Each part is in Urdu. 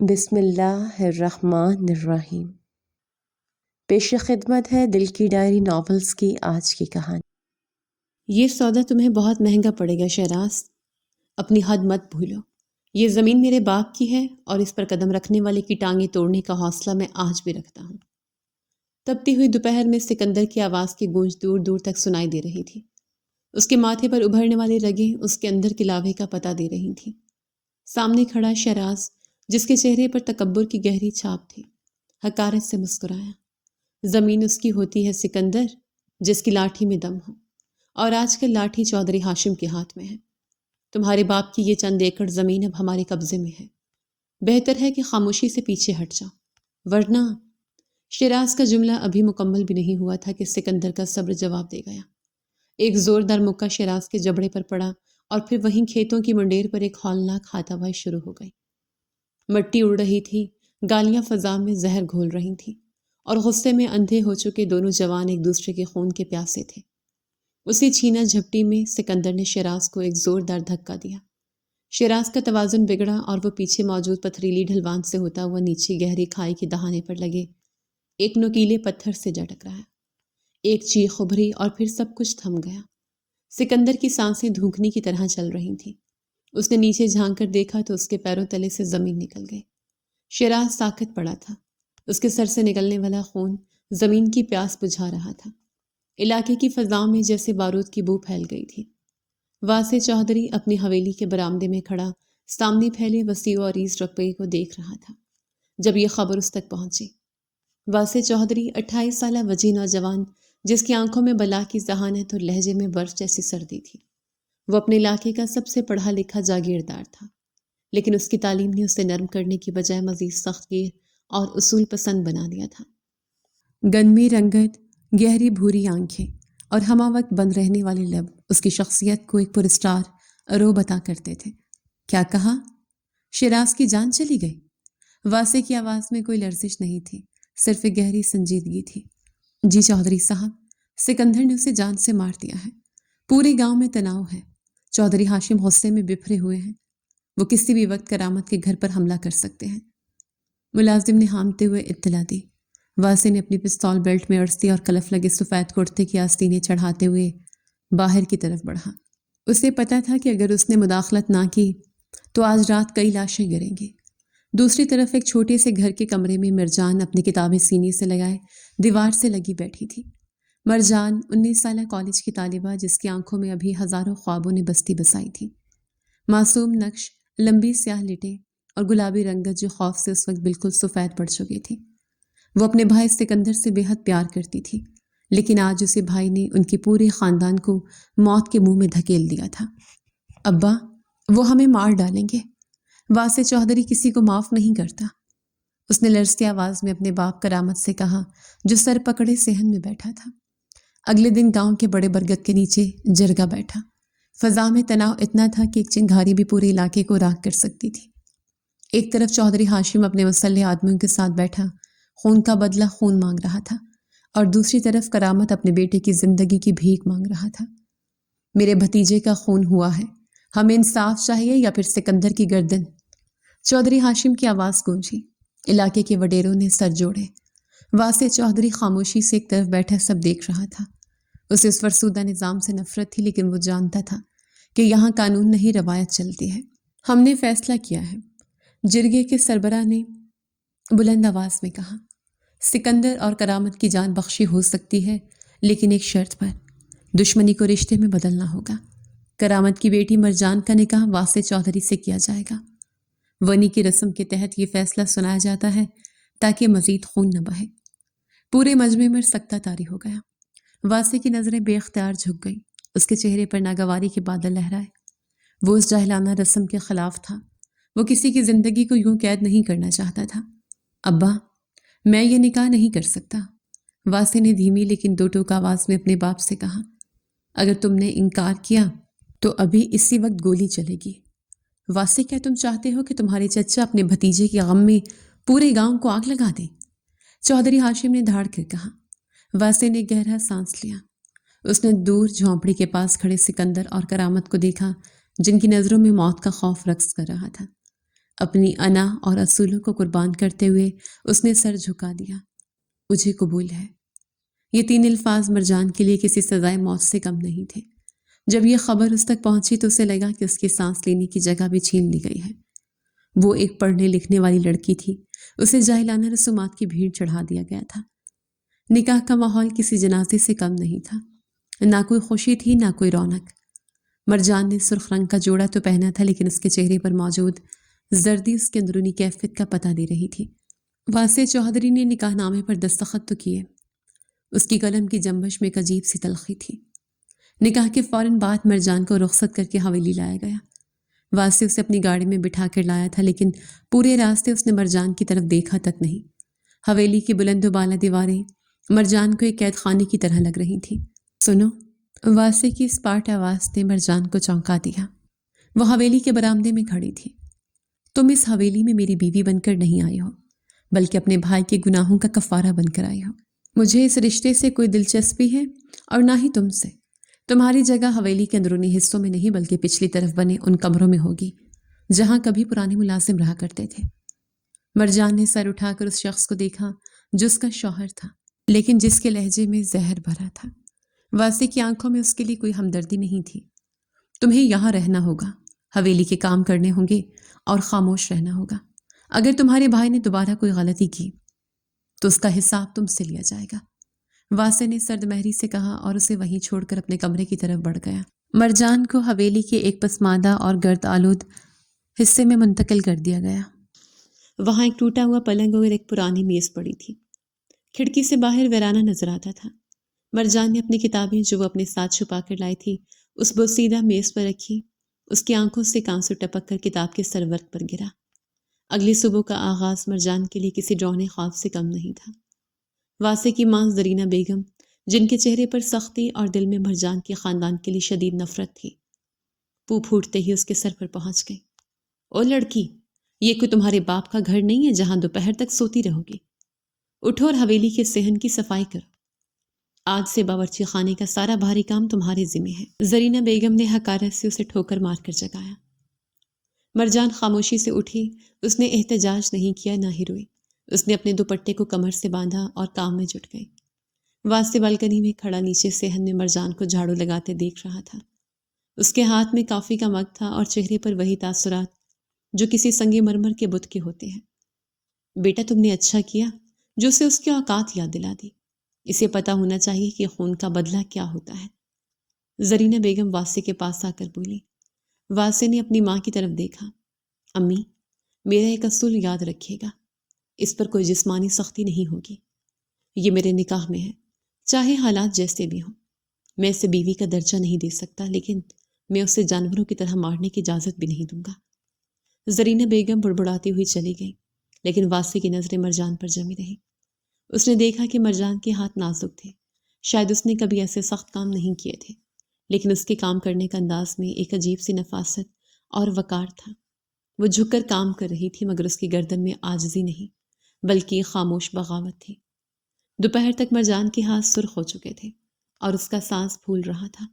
بسم اللہ الرحمن الرحیم۔ پیش خدمت ہے دل کی ڈائری ناولز کی آج کی کہانی۔ یہ سودا تمہیں بہت مہنگا پڑے گا شہراز، اپنی حد مت بھولو۔ یہ زمین میرے باپ کی ہے اور اس پر قدم رکھنے والے کی ٹانگیں توڑنے کا حوصلہ میں آج بھی رکھتا ہوں۔ تپتی ہوئی دوپہر میں سکندر کی آواز کی گونج دور دور تک سنائی دے رہی تھی۔ اس کے ماتھے پر ابھرنے والی رگیں اس کے اندر کے لاوے کا پتہ دے رہی تھیں۔ سامنے کھڑا شہراز، جس کے چہرے پر تکبر کی گہری چھاپ تھی، حقارت سے مسکرایا۔ زمین اس کی ہوتی ہے سکندر، جس کی لاٹھی میں دم ہو، اور آج کل لاٹھی چودھری ہاشم کے ہاتھ میں ہے۔ تمہارے باپ کی یہ چند ایکڑ زمین اب ہمارے قبضے میں ہے۔ بہتر ہے کہ خاموشی سے پیچھے ہٹ جاؤ، ورنہ… شیراز کا جملہ ابھی مکمل بھی نہیں ہوا تھا کہ سکندر کا صبر جواب دے گیا۔ ایک زوردار مکہ شیراز کے جبڑے پر پڑا اور پھر وہیں کھیتوں کی منڈیر پر ایک ہولناک ہاتھ آوائی شروع ہو گئی۔ مٹی اڑ رہی تھی، گالیاں فضا میں زہر گھول رہی تھیں، اور غصے میں اندھے ہو چکے دونوں جوان ایک دوسرے کے خون کے پیاسے تھے۔ اسی چھینا جھپٹی میں سکندر نے شیراز کو ایک زوردار دھکا دیا۔ شیراز کا توازن بگڑا اور وہ پیچھے موجود پتھریلی ڈھلوان سے ہوتا ہوا نیچے گہری کھائی کے دہانے پر لگے ایک نوکیلے پتھر سے جا ٹکرایا۔ ایک چیخ ابھری اور پھر سب کچھ تھم گیا۔ سکندر کی سانسیں دھوکنے کی طرح چل رہی تھیں۔ اس نے نیچے جھانک کر دیکھا تو اس کے پیروں تلے سے زمین نکل گئی۔ شیراز ساکت پڑا تھا، اس کے سر سے نکلنے والا خون زمین کی پیاس بجھا رہا تھا۔ علاقے کی فضا میں جیسے بارود کی بو پھیل گئی تھی۔ واسع چودھری اپنی حویلی کے برآمدے میں کھڑا سامنے پھیلے وسیع و عریض رقبے کو دیکھ رہا تھا جب یہ خبر اس تک پہنچی۔ واسع چودھری 28 سالہ وجیح نوجوان، جس کی آنکھوں میں بلا کی ذہانت اور لہجے میں برف جیسی سردی تھی۔ وہ اپنے علاقے کا سب سے پڑھا لکھا جاگیردار تھا، لیکن اس کی تعلیم نے اسے نرم کرنے کی بجائے مزید سخت گیر اور اصول پسند بنا دیا تھا۔ گنمی رنگت، گہری بھوری آنکھیں اور ہمہ وقت بند رہنے والے لب اس کی شخصیت کو ایک پراسرار رو بتا کرتے تھے۔ کیا کہا؟ شیراز کی جان چلی گئی؟ واسع کی آواز میں کوئی لرزش نہیں تھی، صرف ایک گہری سنجیدگی تھی۔ جی چودھری صاحب، سکندر نے اسے جان سے مار دیا ہے۔ پورے گاؤں میں تناؤ ہے۔ چودھری ہاشم غصے میں بفرے ہوئے ہیں۔ وہ کسی بھی وقت کرامت کے گھر پر حملہ کر سکتے ہیں۔ ملازم نے ہامتے ہوئے اطلاع دی۔ واسع نے اپنی پستول بیلٹ میں ارسی اور کلف لگے سفید کرتے کی آستینیں چڑھاتے ہوئے باہر کی طرف بڑھا۔ اسے پتا تھا کہ اگر اس نے مداخلت نہ کی تو آج رات کئی لاشیں گریں گی۔ دوسری طرف ایک چھوٹے سے گھر کے کمرے میں مرجان اپنی کتابیں سینے سے لگائے دیوار سے لگی بیٹھی تھی۔ مرجان 19 سالہ کالج کی طالبہ، جس کی آنکھوں میں ابھی ہزاروں خوابوں نے بستی بسائی تھی۔ معصوم نقش، لمبی سیاہ لٹیں اور گلابی رنگت جو خوف سے اس وقت بالکل سفید پڑ چکی تھی۔ وہ اپنے بھائی سکندر سے بے حد پیار کرتی تھی، لیکن آج اسے بھائی نے ان کے پورے خاندان کو موت کے منہ میں دھکیل دیا تھا۔ ابا، وہ ہمیں مار ڈالیں گے۔ واسع چودھری کسی کو معاف نہیں کرتا، اس نے لرزتی آواز میں اپنے باپ کرامت سے کہا، جو سر پکڑے صحن میں بیٹھا تھا۔ اگلے دن گاؤں کے بڑے برگد کے نیچے جرگا بیٹھا۔ فضا میں تناؤ اتنا تھا کہ ایک چنگاری بھی پورے علاقے کو راکھ کر سکتی تھی۔ ایک طرف چودھری ہاشم اپنے مسلح آدمیوں کے ساتھ بیٹھا خون کا بدلہ خون مانگ رہا تھا، اور دوسری طرف کرامت اپنے بیٹے کی زندگی کی بھیک مانگ رہا تھا۔ میرے بھتیجے کا خون ہوا ہے، ہمیں انصاف چاہیے یا پھر سکندر کی گردن؟ چودھری ہاشم کی آواز گونجی۔ علاقے کے وڈیروں نے سر جوڑے۔ واسع چودھری خاموشی سے ایک طرف بیٹھا سب دیکھ رہا تھا۔ اسے اس فرسودہ نظام سے نفرت تھی، لیکن وہ جانتا تھا کہ یہاں قانون نہیں روایت چلتی ہے۔ ہم نے فیصلہ کیا ہے، جرگے کے سربراہ نے بلند آواز میں کہا۔ سکندر اور کرامت کی جان بخشی ہو سکتی ہے، لیکن ایک شرط پر، دشمنی کو رشتے میں بدلنا ہوگا۔ کرامت کی بیٹی مرجان کا نکاح واسع چودھری سے کیا جائے گا۔ ونی کی رسم کے تحت یہ فیصلہ سنایا جاتا ہے تاکہ مزید خون نہ بہے۔ پورے مجمع میں سکتہ طاری ہو گیا۔ واسع کی نظریں بے اختیار جھک گئیں، اس کے چہرے پر ناگواری کے بادل لہرائے۔ وہ اس جاہلانہ رسم کے خلاف تھا، وہ کسی کی زندگی کو یوں قید نہیں کرنا چاہتا تھا۔ ابا، میں یہ نکاح نہیں کر سکتا، واسع نے دھیمی لیکن دو ٹوک آواز میں اپنے باپ سے کہا۔ اگر تم نے انکار کیا تو ابھی اسی وقت گولی چلے گی۔ واسع، کیا تم چاہتے ہو کہ تمہارے چچا اپنے بھتیجے کے غم میں پورے گاؤں کو آگ لگا دیں؟ چودھری ہاشم نے دھاڑ کر کہا۔ واسع نے گہرا سانس لیا۔ اس نے دور جھونپڑی کے پاس کھڑے سکندر اور کرامت کو دیکھا، جن کی نظروں میں موت کا خوف رقص کر رہا تھا۔ اپنی انا اور اصولوں کو قربان کرتے ہوئے اس نے سر جھکا دیا۔ مجھے قبول ہے۔ یہ 3 الفاظ مرجان کے لیے کسی سزائے موت سے کم نہیں تھے۔ جب یہ خبر اس تک پہنچی تو اسے لگا کہ اس کی سانس لینے کی جگہ بھی چھین لی گئی ہے۔ وہ ایک پڑھنے لکھنے والی لڑکی تھی، اسے جاہلانہ رسومات کی بھیڑ چڑھا دیا گیا تھا۔ نکاح کا ماحول کسی جنازے سے کم نہیں تھا، نہ کوئی خوشی تھی نہ کوئی رونق۔ مرجان نے سرخ رنگ کا جوڑا تو پہنا تھا، لیکن اس کے چہرے پر موجود زردی اس کے اندرونی کیفیت کا پتہ دے رہی تھی۔ واسع چوہدری نے نکاح نامے پر دستخط تو کیے، اس کی قلم کی جنبش میں ایک عجیب سی تلخی تھی۔ نکاح کے فوراً بعد مرجان کو رخصت کر کے حویلی لایا گیا۔ واسع اسے اپنی گاڑی میں بٹھا کر لایا تھا، لیکن پورے راستے اس نے مرجان کی طرف دیکھا تک نہیں۔ حویلی کی بلند و بالا دیواریں مرجان کو ایک قید خانے کی طرح لگ رہی تھیں۔ سنو، واسع کی اسپاٹ آواز نے مرجان کو چونکا دیا۔ وہ حویلی کے برآمدے میں کھڑی تھی۔ تم اس حویلی میں میری بیوی بن کر نہیں آئی ہو، بلکہ اپنے بھائی کے گناہوں کا کفارہ بن کر آئی ہو۔ مجھے اس رشتے سے کوئی دلچسپی ہے اور نہ ہی تم سے۔ تمہاری جگہ حویلی کے اندرونی حصوں میں نہیں بلکہ پچھلی طرف بنے ان کمروں میں ہوگی جہاں کبھی پرانے ملازم رہا کرتے تھے۔ مرجان نے سر اٹھا کر اس شخص کو دیکھا جو اس کا شوہر تھا، لیکن جس کے لہجے میں زہر بھرا تھا۔ واسع کی آنکھوں میں اس کے لیے کوئی ہمدردی نہیں تھی۔ تمہیں یہاں رہنا ہوگا، حویلی کے کام کرنے ہوں گے اور خاموش رہنا ہوگا۔ اگر تمہارے بھائی نے دوبارہ کوئی غلطی کی تو اس کا حساب تم سے لیا جائے گا، واسع نے سرد مہری سے کہا اور اسے وہیں چھوڑ کر اپنے کمرے کی طرف بڑھ گیا۔ مرجان کو حویلی کے ایک پسماندہ اور گرد آلود حصے میں منتقل کر دیا گیا۔ وہاں ایک ٹوٹا ہوا پلنگ اور ایک پرانی میز پڑی تھی۔ کھڑکی سے باہر ویرانہ نظر آتا تھا۔ مرجان نے اپنی کتابیں جو وہ اپنے ساتھ چھپا کر لائی تھی اس بوسیدہ میز پر رکھی۔ اس کی آنکھوں سے کانسو ٹپک کر کتاب کے سرورق پر گرا۔ اگلی صبح کا آغاز مرجان کے لیے کسی ڈراؤنے خواب سے کم نہیں تھا۔ واسع کی ماں زرینہ بیگم، جن کے چہرے پر سختی اور دل میں مرجان کے خاندان کے لیے شدید نفرت تھی، پو پھوٹتے ہی اس کے سر پر پہنچ گئی۔ او لڑکی، یہ کوئی تمہارے باپ کا گھر نہیں ہے جہاں دوپہر تک سوتی رہو گی۔ اٹھو اور حویلی کے صحن کی صفائی کرو۔ آج سے باورچی خانے کا سارا بھاری کام تمہارے ذمہ ہے۔ زرینہ بیگم نے حقارت سے اسے ٹھوکر مار کر جگایا۔ مرجان خاموشی سے اٹھی۔ اس نے احتجاج نہیں کیا نہ ہی روئی۔ اس نے اپنے دوپٹے کو کمر سے باندھا اور کام میں جٹ گئی۔ واسع بالکنی میں کھڑا نیچے صحن میں مرجان کو جھاڑو لگاتے دیکھ رہا تھا۔ اس کے ہاتھ میں کافی کا مگ تھا اور چہرے پر وہی تاثرات جو کسی سنگ مرمر کے بت کے ہوتے ہیں۔ بیٹا، تم نے اچھا کیا جو اسے اس کی اوقات یاد دلا دی۔ اسے پتا ہونا چاہیے کہ خون کا بدلہ کیا ہوتا ہے۔ زرینہ بیگم واسع کے پاس آ کر بولی۔ واسع نے اپنی ماں کی طرف دیکھا۔ امی، میرا ایک اصول یاد رکھیے گا، اس پر کوئی جسمانی سختی نہیں ہوگی۔ یہ میرے نکاح میں ہے، چاہے حالات جیسے بھی ہوں۔ میں اسے بیوی کا درجہ نہیں دے سکتا، لیکن میں اسے جانوروں کی طرح مارنے کی اجازت بھی نہیں دوں گا۔ زرینہ بیگم بڑبڑاتی ہوئی چلی گئی، لیکن واسع کی نظریں مرجان پر جمی رہی۔ اس نے دیکھا کہ مرجان کے ہاتھ نازک تھے۔ شاید اس نے کبھی ایسے سخت کام نہیں کیے تھے، لیکن اس کے کام کرنے کا انداز میں ایک عجیب سی نفاست اور وقار تھا۔ وہ جھک کر کام کر رہی تھی، مگر اس کی گردن میں عاجزی نہیں بلکہ ایک خاموش بغاوت تھی۔ دوپہر تک مرجان کے ہاتھ سرخ ہو چکے تھے اور اس کا سانس پھول رہا تھا۔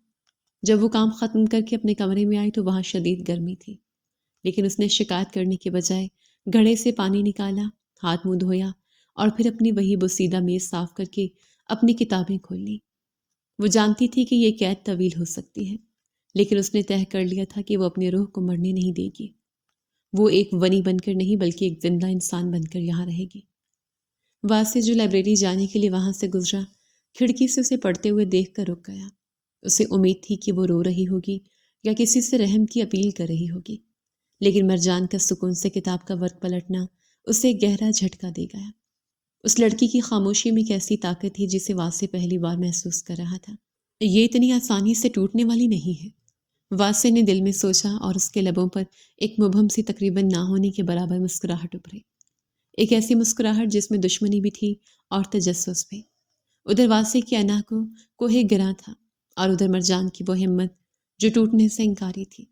جب وہ کام ختم کر کے اپنے کمرے میں آئی تو وہاں شدید گرمی تھی، لیکن اس نے شکایت کرنے کے بجائے گھڑے سے پانی نکالا، ہاتھ منہ دھویا اور پھر اپنی وہی بوسیدہ میز صاف کر کے اپنی کتابیں کھول لیں۔ وہ جانتی تھی کہ یہ قید طویل ہو سکتی ہے، لیکن اس نے طے کر لیا تھا کہ وہ اپنے روح کو مرنے نہیں دے گی۔ وہ ایک ونی بن کر نہیں بلکہ ایک زندہ انسان بن کر یہاں رہے گی۔ واسع جو لائبریری جانے کے لیے وہاں سے گزرا، کھڑکی سے اسے پڑھتے ہوئے دیکھ کر رک گیا۔ اسے امید تھی کہ وہ رو رہی ہوگی یا کسی سے رحم کی اپیل کر رہی ہوگی، لیکن مرجان کا سکون سے کتاب کا ورق پلٹنا اسے گہرا جھٹکا دے گیا۔ اس لڑکی کی خاموشی میں ایک ایسی طاقت تھی جسے واسع پہلی بار محسوس کر رہا تھا۔ یہ اتنی آسانی سے ٹوٹنے والی نہیں ہے، واسع نے دل میں سوچا، اور اس کے لبوں پر ایک مبہم سی تقریباً نہ ہونے کے برابر مسکراہٹ ابھری۔ ایک ایسی مسکراہٹ جس میں دشمنی بھی تھی اور تجسس بھی۔ ادھر واسع کی انا کو کوہ گراں تھا اور ادھر مرجان کی وہ ہمت جو ٹوٹنے سے انکاری تھی۔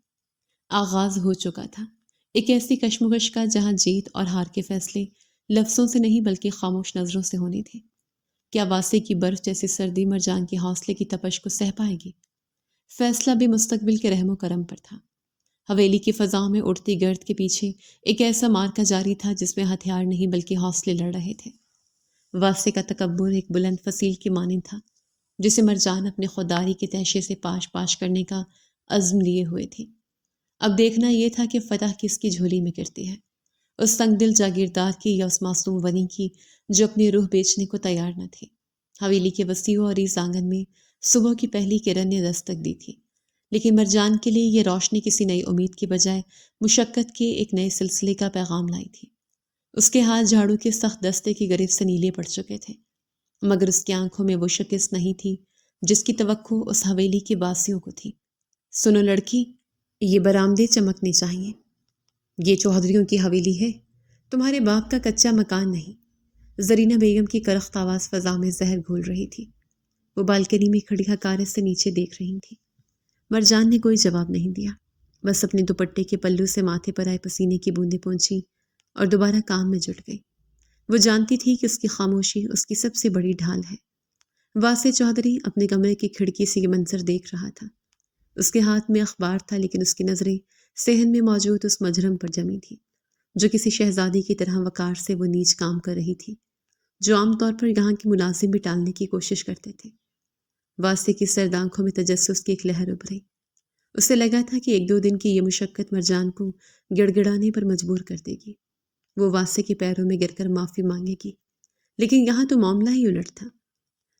آغاز ہو چکا تھا ایک ایسی کشمکش کا جہاں جیت اور ہار کے فیصلے لفظوں سے نہیں بلکہ خاموش نظروں سے ہونے تھے۔ کیا واسع کی برف جیسی سردی مرجان کے حوصلے کی تپش کو سہ پائے گی؟ فیصلہ بھی مستقبل کے رحم و کرم پر تھا۔ حویلی کی فضاؤں میں اڑتی گرد کے پیچھے ایک ایسا مارکا جاری تھا جس میں ہتھیار نہیں بلکہ حوصلے لڑ رہے تھے۔ واسطے کا تکبر ایک بلند فصیل کی مانند تھا جسے مرجان اپنے خودداری کے تیشے سے پاش پاش کرنے کا عزم لیے ہوئے تھی۔ اب دیکھنا یہ تھا کہ فتح کس کی جھولی میں گرتی ہے، اس تنگ دل جاگیردار کی یا اس معصوم ونی کی جو اپنی روح بیچنے کو تیار نہ تھی۔ حویلی کے وسیع و عریض آنگن میں صبح کی پہلی کرن نے دستک دی تھی، لیکن مرجان کے لیے یہ روشنی کسی نئی امید کی بجائے مشقت کے ایک نئے سلسلے کا پیغام لائی تھی۔ اس کے ہاتھ جھاڑو کے سخت دستے کی گرفت سے نیلے پڑ چکے تھے، مگر اس کی آنکھوں میں وہ شکست نہیں تھی جس کی توقع اس حویلی کی باسیوں کو تھی۔ سنو لڑکی، یہ برآمدے چمکنے چاہیے۔ یہ چوہدریوں کی حویلی ہے، تمہارے باپ کا کچا مکان نہیں۔ زرینہ بیگم کی کرخت آواز فضا میں زہر گھول رہی تھی۔ وہ بالکنی میں کھڑی حقارت سے نیچے دیکھ رہی تھی۔ مرجان نے کوئی جواب نہیں دیا، بس اپنے دوپٹے کے پلو سے ماتھے پر آئے پسینے کی بوندیں پونچھی اور دوبارہ کام میں جٹ گئی۔ وہ جانتی تھی کہ اس کی خاموشی اس کی سب سے بڑی ڈھال ہے۔ واسع چودھری اپنے کمرے کی کھڑکی سے یہ منظر دیکھ رہا تھا۔ اس کے ہاتھ میں اخبار تھا، لیکن اس کی نظریں صحن میں موجود اس مجرم پر جمی تھی جو کسی شہزادی کی طرح وقار سے وہ نیچ کام کر رہی تھی جو عام طور پر یہاں کے ملازم بھی ٹالنے کی کوشش کرتے تھے۔ واسطے کی سرد آنکھوں میں تجسس کی ایک لہر ابھری۔ اسے لگا تھا کہ ایک دو دن کی یہ مشقت مرجان کو گڑ گڑانے پر مجبور کر دے گی۔ وہ واسطے کے پیروں میں گر کر معافی مانگے گی، لیکن یہاں تو معاملہ ہی الٹ تھا۔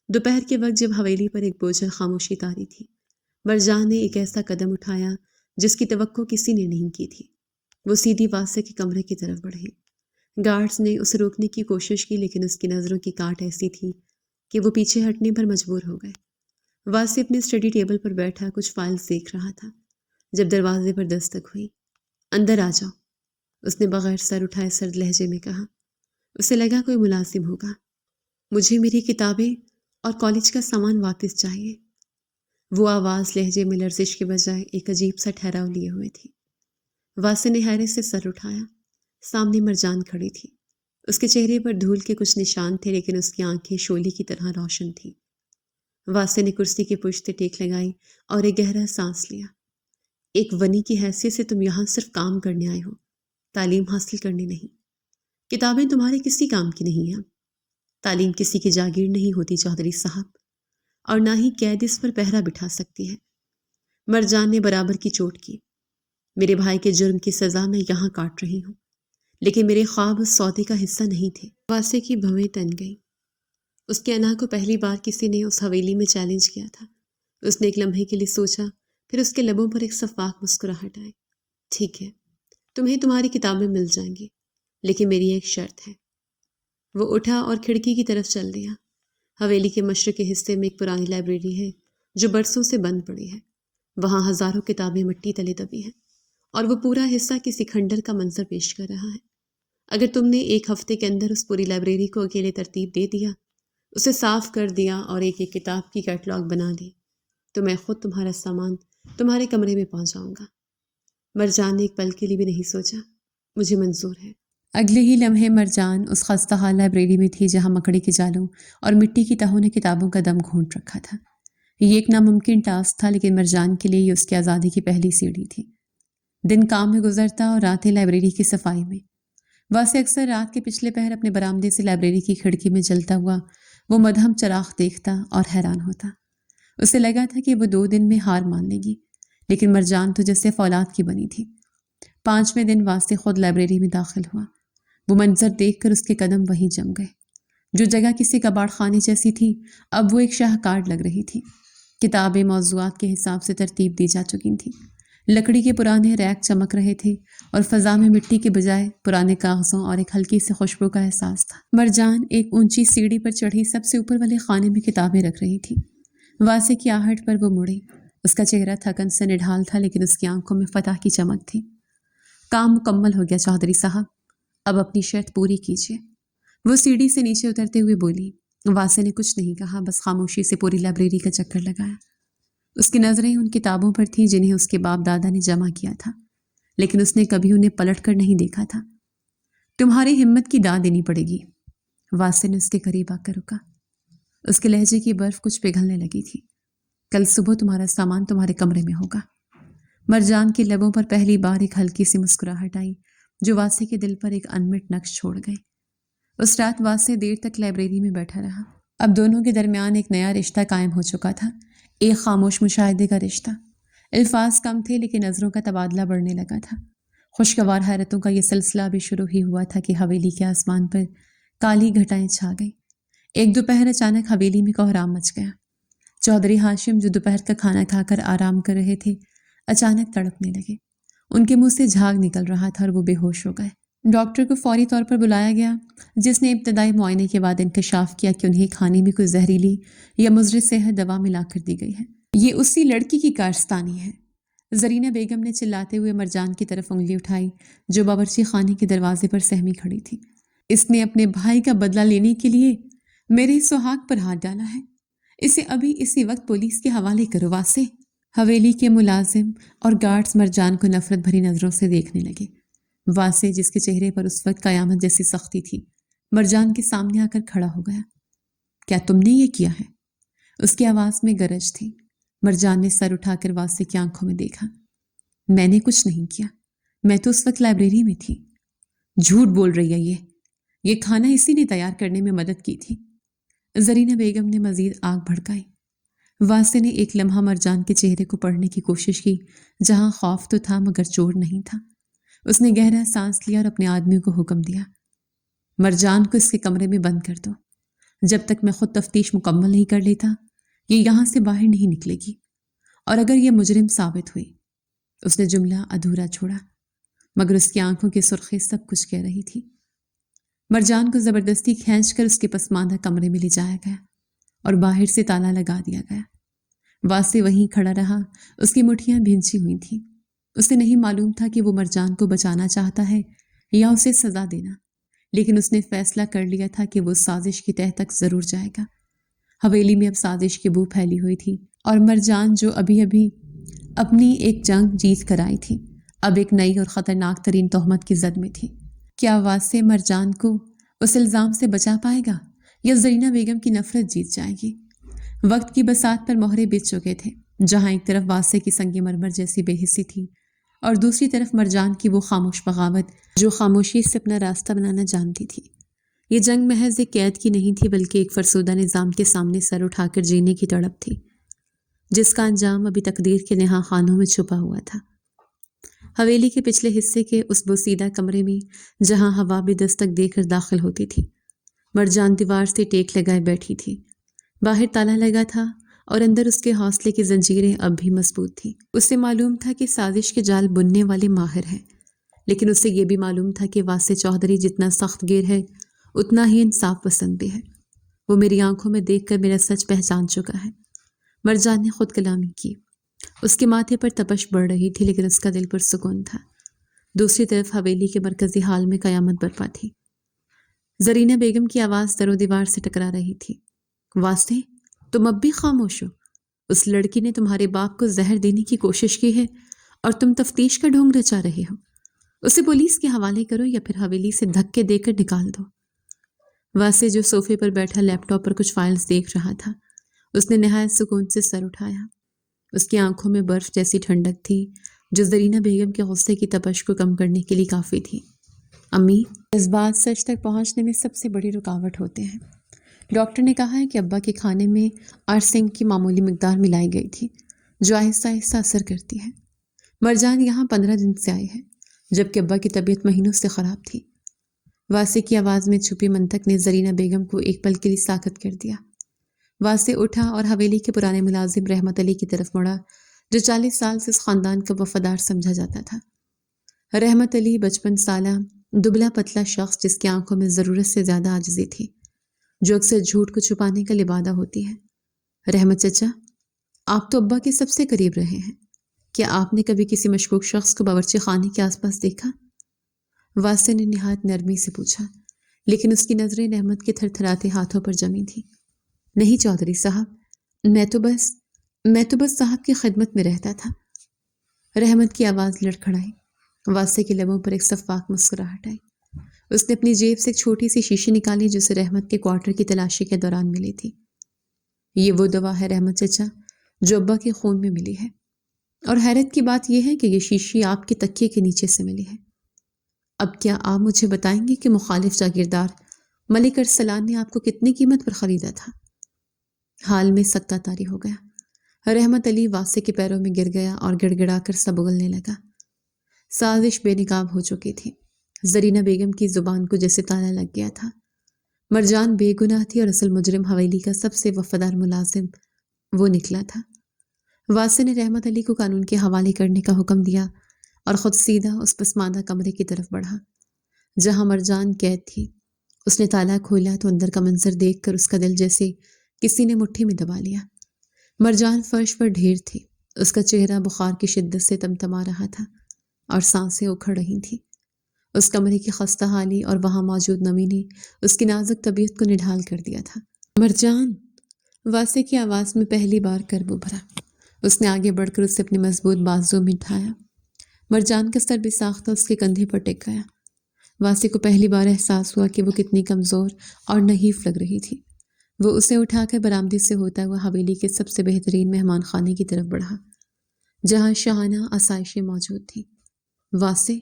دوپہر کے وقت جب حویلی پر ایک بوجھل خاموشی طاری تھی، مرجان نے ایک ایسا قدم اٹھایا جس کی توقع کسی نے نہیں کی تھی۔ وہ سیدھی واسطے کے کمرے کی طرف بڑھی۔ گارڈز نے اسے روکنے کی کوشش کی، لیکن اس کی نظروں کی کاٹ ایسی تھی کہ وہ پیچھے ہٹنے پر مجبور ہو گئے۔ واسطے اپنے اسٹڈی ٹیبل پر بیٹھا کچھ فائلز دیکھ رہا تھا جب دروازے پر دستک ہوئی۔ اندر آ جاؤ، اس نے بغیر سر اٹھائے سرد لہجے میں کہا۔ اسے لگا کوئی ملازم ہوگا۔ مجھے میری کتابیں اور کالج کا سامان واپس چاہیے۔ وہ آواز لہجے میں لرزش کے بجائے ایک عجیب سا ٹھہراؤ لیے ہوئے تھی۔ واسطے نے حیرت سے سر اٹھایا۔ سامنے مرجان کھڑی تھی۔ اس کے چہرے پر دھول کے کچھ نشان تھے، لیکن اس کی آنکھیں شعلے کی طرح روشن تھیں۔ واسطے نے کرسی کی پشت ٹیک لگائی اور ایک گہرا سانس لیا۔ ایک ونی کی حیثیت سے تم یہاں صرف کام کرنے آئے ہو، تعلیم حاصل کرنے نہیں۔ کتابیں تمہارے کسی کام کی نہیں ہیں۔ تعلیم کسی کی جاگیر نہیں ہوتی چودھری صاحب، اور نہ ہی قید اس پر پہرا بٹھا سکتی ہے۔ مرجان نے برابر کی چوٹ کی۔ میرے بھائی کے جرم کی سزا میں یہاں کاٹ رہی ہوں، لیکن میرے خواب اس سودے کا حصہ نہیں تھے۔ واسطے کی بھویں تن گئی۔ اس کے انا کو پہلی بار کسی نے اس حویلی میں چیلنج کیا تھا۔ اس نے ایک لمحے کے لیے سوچا، پھر اس کے لبوں پر ایک سفاک مسکراہٹ آئی۔ ٹھیک ہے، تمہیں تمہاری کتابیں مل جائیں گی، لیکن میری ایک شرط ہے۔ وہ اٹھا اور کھڑکی کی طرف چل دیا۔ حویلی کے مشرقی حصے میں ایک پرانی لائبریری ہے جو برسوں سے بند پڑی ہے۔ وہاں ہزاروں کتابیں مٹی تلے دبی ہیں، اور وہ پورا حصہ کسی کھنڈر کا منظر پیش کر رہا ہے۔ اگر تم نے ایک ہفتے کے اندر اس پوری لائبریری کو اکیلے ترتیب دے دیا، اسے صاف کر دیا اور ایک ایک کتاب کی کیٹلاگ بنا دی، تو میں خود تمہارا سامان تمہارے کمرے میں پہنچاؤں گا۔ مرجان نے ایک پل کے لیے بھی نہیں سوچا۔ مجھے منظور ہے۔ اگلے ہی لمحے مرجان اس خستہ حال لائبریری میں تھی جہاں مکڑی کے جالوں اور مٹی کی تہوں نے کتابوں کا دم گھونٹ رکھا تھا۔ یہ ایک ناممکن ٹاسک تھا، لیکن مرجان کے لیے یہ اس کی آزادی کی پہلی سیڑھی تھی۔ دن کام میں گزرتا اور راتیں لائبریری کی صفائی میں۔ واسطے اکثر رات کے پچھلے پہر اپنے برآمدے سے لائبریری کی کھڑکی میں جلتا ہوا وہ مدھم چراغ دیکھتا اور حیران ہوتا۔ اسے لگا تھا کہ وہ 2 دن میں ہار مان لے گی، لیکن مرجان تو جیسے فولاد کی بنی تھی۔ 5ویں دن واسطے خود لائبریری میں داخل ہوا۔ وہ منظر دیکھ کر اس کے قدم وہیں جم گئے۔ جو جگہ کسی کباڑ خانے جیسی تھی، اب وہ ایک شاہکار لگ رہی تھی۔ کتابیں موضوعات کے حساب سے ترتیب دی جا چکی تھیں۔ لکڑی کے پرانے ریک چمک رہے تھے اور فضا میں مٹی کے بجائے پرانے کاغذوں اور ایک ہلکی سی خوشبو کا احساس تھا۔ مرجان ایک اونچی سیڑھی پر چڑھی سب سے اوپر والے خانے میں کتابیں رکھ رہی تھی۔ واسطے کی آہٹ پر وہ مڑی۔ اس کا چہرہ تھکن سے نڈھال تھا، لیکن اس کی آنکھوں میں فتح کی چمک تھی۔ کام مکمل ہو گیا چودھری صاحب، اب اپنی شرط پوری کیجیے۔ وہ سیڑھی سے نیچے اترتے ہوئے بولی۔ واسطے نے کچھ نہیں کہا، بس خاموشی سے پوری لائبریری کا چکر لگایا۔ اس کی نظریں ان کتابوں پر تھیں جنہیں اس کے باپ دادا نے جمع کیا تھا، لیکن اس نے کبھی انہیں پلٹ کر نہیں دیکھا تھا۔ تمہاری ہمت کی داد دینی پڑے گی۔ واسطے نے اس کے قریب آ کر رکا۔ اس کے لہجے کی برف کچھ پگھلنے لگی تھی۔ کل صبح تمہارا سامان تمہارے کمرے میں ہوگا۔ مرجان کے لبوں پر پہلی بار ایک ہلکی سی مسکراہٹ آئی جو واسے کے دل پر ایک انمٹ نقش چھوڑ گئی۔ اس رات واسے دیر تک لائبریری میں بیٹھا رہا۔ اب دونوں کے درمیان ایک نیا رشتہ قائم ہو چکا تھا، ایک خاموش مشاہدے کا رشتہ۔ الفاظ کم تھے لیکن نظروں کا تبادلہ بڑھنے لگا تھا۔ خوشگوار حیرتوں کا یہ سلسلہ بھی شروع ہی ہوا تھا کہ حویلی کے آسمان پر کالی گھٹائیں چھا گئی۔ ایک دوپہر اچانک حویلی میں کوہرام مچ گیا۔ چودھری ہاشم جو دوپہر کا کھانا کھا کر آرام کر رہے تھے اچانک تڑپنے لگے۔ ان کے منہ سے جھاگ نکل رہا تھا اور وہ بے ہوش ہو گئے۔ ڈاکٹر کو فوری طور پر بلایا گیا جس نے ابتدائی معائنے کے بعد انکشاف کیا کہ انہیں کھانے میں کوئی زہریلی یا مضر صحت دوا ملا کر دی گئی ہے۔ یہ اسی لڑکی کی کارستانی ہے۔ زرینہ بیگم نے چلاتے ہوئے مرجان کی طرف انگلی اٹھائی جو باورچی خانے کے دروازے پر سہمی کھڑی تھی۔ اس نے اپنے بھائی کا بدلہ لینے کے لیے میرے سہاگ پر ہاتھ ڈالا ہے۔ اسے ابھی اسی وقت پولیس کے حوالے کرو واسے۔ حویلی کے ملازم اور گارڈز مرجان کو نفرت بھری نظروں سے دیکھنے لگے۔ واسے جس کے چہرے پر اس وقت قیامت جیسی سختی تھی مرجان کے سامنے آ کر کھڑا ہو گیا۔ کیا تم نے یہ کیا ہے؟ اس کی آواز میں گرج تھی۔ مرجان نے سر اٹھا کر واسے کی آنکھوں میں دیکھا۔ میں نے کچھ نہیں کیا، میں تو اس وقت لائبریری میں تھی۔ جھوٹ بول رہی ہے یہ کھانا اسی نے تیار کرنے میں مدد کی تھی۔ زرینہ بیگم نے مزید آگ بھڑکائی۔ واسے نے ایک لمحہ مرجان کے چہرے کو پڑھنے کی کوشش کی جہاں خوف تو تھا مگر چور نہیں تھا۔ اس نے گہرا سانس لیا اور اپنے آدمی کو حکم دیا، مرجان کو اس کے کمرے میں بند کر دو۔ جب تک میں خود تفتیش مکمل نہیں کر لیتا یہ یہاں سے باہر نہیں نکلے گی، اور اگر یہ مجرم ثابت ہوئی۔ اس نے جملہ ادھورا چھوڑا مگر اس کی آنکھوں کی سرخی سب کچھ کہہ رہی تھی۔ مرجان کو زبردستی کھینچ کر اس کے پسماندہ کمرے میں لے جایا گیا اور باہر سے تالا لگا دیا گیا۔ واسے وہیں کھڑا رہا، اس کی مٹھیاں بھینچی ہوئی تھیں۔ اسے نہیں معلوم تھا کہ وہ مرجان کو بچانا چاہتا ہے یا اسے سزا دینا، لیکن اس نے فیصلہ کر لیا تھا کہ وہ سازش کی تہہ تک ضرور جائے گا۔ حویلی میں اب سازش کی بو پھیلی ہوئی تھی اور مرجان جو ابھی اپنی ایک جنگ جیت کر آئی تھی اب ایک نئی اور خطرناک ترین تہمت کی زد میں تھی۔ کیا واسے مرجان کو اس الزام سے بچا پائے گا یا زرینہ بیگم کی نفرت جیت جائے گی؟ وقت کی بساط پر مہرے بچ چکے تھے، جہاں ایک طرف واسے کی سنگ مرمر جیسی بے حسی تھی اور دوسری طرف مرجان کی وہ خاموش بغاوت جو خاموشی سے اپنا راستہ بنانا جانتی تھی۔ یہ جنگ محض ایک قید کی نہیں تھی بلکہ ایک فرسودہ نظام کے سامنے سر اٹھا کر جینے کی تڑپ تھی جس کا انجام ابھی تقدیر کے نہا خانوں میں چھپا ہوا تھا۔ حویلی کے پچھلے حصے کے اس بوسیدہ کمرے میں جہاں ہوا بھی دستک دے کر داخل ہوتی تھی مرجان دیوار سے ٹیک لگائے بیٹھی تھی۔ باہر تالا لگا تھا اور اندر اس کے حوصلے کی زنجیریں اب بھی مضبوط تھیں۔ اسے معلوم تھا کہ سازش کے جال بننے والے ماہر ہیں، لیکن اسے یہ بھی معلوم تھا کہ واسے چودھری جتنا سخت گیر ہے اتنا ہی انصاف پسند بھی ہے۔ وہ میری آنکھوں میں دیکھ کر میرا سچ پہچان چکا ہے۔ مرجان نے خود کلامی کی۔ اس کے ماتھے پر تپش بڑھ رہی تھی لیکن اس کا دل پر سکون تھا۔ دوسری طرف حویلی کے مرکزی ہال میں قیامت برپا تھی۔ زرینہ بیگم کی آواز در و دیوار سے ٹکرا رہی تھی۔ واسے تم اب بھی خاموش ہو؟ اس لڑکی نے تمہارے باپ کو زہر دینے کی کوشش کی ہے اور تم تفتیش کا ڈھونگ رچا رہے ہو۔ اسے پولیس کے حوالے کرو یا پھر حویلی سے دھکے دے کر نکال دو۔ واسے جو صوفے پر بیٹھا لیپ ٹاپ پر کچھ فائلز دیکھ رہا تھا اس نے نہایت سکون سے سر اٹھایا۔ اس کی آنکھوں میں برف جیسی ٹھنڈک تھی جو زرینہ بیگم کے غصے کی تپش کو کم کرنے کے لیے کافی تھی۔ امی، جذبات سچ تک پہنچنے میں سب سے بڑی رکاوٹ ہوتے ہیں۔ ڈاکٹر نے کہا ہے کہ ابا کے کھانے میں آرسینک کی معمولی مقدار ملائی گئی تھی جو آہستہ آہستہ اثر کرتی ہے۔ مرجان یہاں 15 دن سے آئی ہے جبکہ ابا کی طبیعت مہینوں سے خراب تھی۔ واسے کی آواز میں چھپی منطق نے زرینہ بیگم کو ایک پل کے لیے ساکت کر دیا۔ واسے اٹھا اور حویلی کے پرانے ملازم رحمت علی کی طرف مڑا جو 40 سال سے اس خاندان کا وفادار سمجھا جاتا تھا۔ رحمت علی 55 سالہ دبلا پتلا شخص جس کی آنکھوں میں ضرورت سے زیادہ عاجزی تھی جو اکثر جھوٹ کو چھپانے کا لبادہ ہوتی ہے۔ رحمت چچا، آپ تو ابا کے سب سے قریب رہے ہیں، کیا آپ نے کبھی کسی مشکوک شخص کو باورچی خانے کے آس پاس دیکھا؟ واسے نے نہایت نرمی سے پوچھا لیکن اس کی نظریں رحمت کے تھر تھراتے ہاتھوں پر جمی تھیں۔ نہیں چودھری صاحب، میں تو بس صاحب کی خدمت میں رہتا تھا۔ رحمت کی آواز لڑکھڑائی۔ واسے کے لبوں پر ایک شفاف مسکراہٹ آئی۔ اس نے اپنی جیب سے ایک چھوٹی سی شیشی نکالی جو اسے رحمت کے کوارٹر کی تلاشی کے دوران ملی تھی۔ یہ وہ دوا ہے رحمت چچا جو ابا کے خون میں ملی ہے۔ اور حیرت کی بات یہ ہے کہ یہ شیشی آپ کے تکیے کے نیچے سے ملی ہے۔ اب کیا آپ مجھے بتائیں گے کہ مخالف جاگیردار ملک ارسلان نے آپ کو کتنی قیمت پر خریدا تھا؟ حال میں سکتہ طاری ہو گیا۔ رحمت علی واسع کے پیروں میں گر گیا اور گڑ گڑا کر سب اگلنے لگا۔ سازش بے نقاب ہو چکی تھی۔ زرینہ بیگم کی زبان کو جیسے تالا لگ گیا تھا۔ مرجان بے گناہ تھی اور اصل مجرم حویلی کا سب سے وفادار ملازم وہ نکلا تھا۔ واسع نے رحمت علی کو قانون کے حوالے کرنے کا حکم دیا اور خود سیدھا اس پسماندہ کمرے کی طرف بڑھا جہاں مرجان قید تھی۔ اس نے تالا کھولا تو اندر کا منظر دیکھ کر اس کا دل جیسے کسی نے مٹھی میں دبا لیا۔ مرجان فرش پر ڈھیر تھی۔ اس کا چہرہ بخار کی شدت سے تمتما رہا تھا اور سانسیں اکھڑ رہی تھیں۔ اس کمرے کی خستہ حالی اور وہاں موجود نمی نے اس کی نازک طبیعت کو نڈھال کر دیا تھا۔ مرجان! واسع کی آواز میں پہلی بار کرب ابھرا۔ اس نے آگے بڑھ کر اسے اپنے مضبوط بازو میں اٹھایا۔ مرجان کا سر بے ساختہ اس کے کندھے پر ٹک گیا۔ واسع کو پہلی بار احساس ہوا کہ وہ کتنی کمزور اور نحیف لگ رہی تھی۔ وہ اسے اٹھا کر برآمدے سے ہوتا ہوا حویلی کے سب سے بہترین مہمان خانے کی طرف بڑھا جہاں شاہانہ آسائشیں موجود تھیں۔ واسع،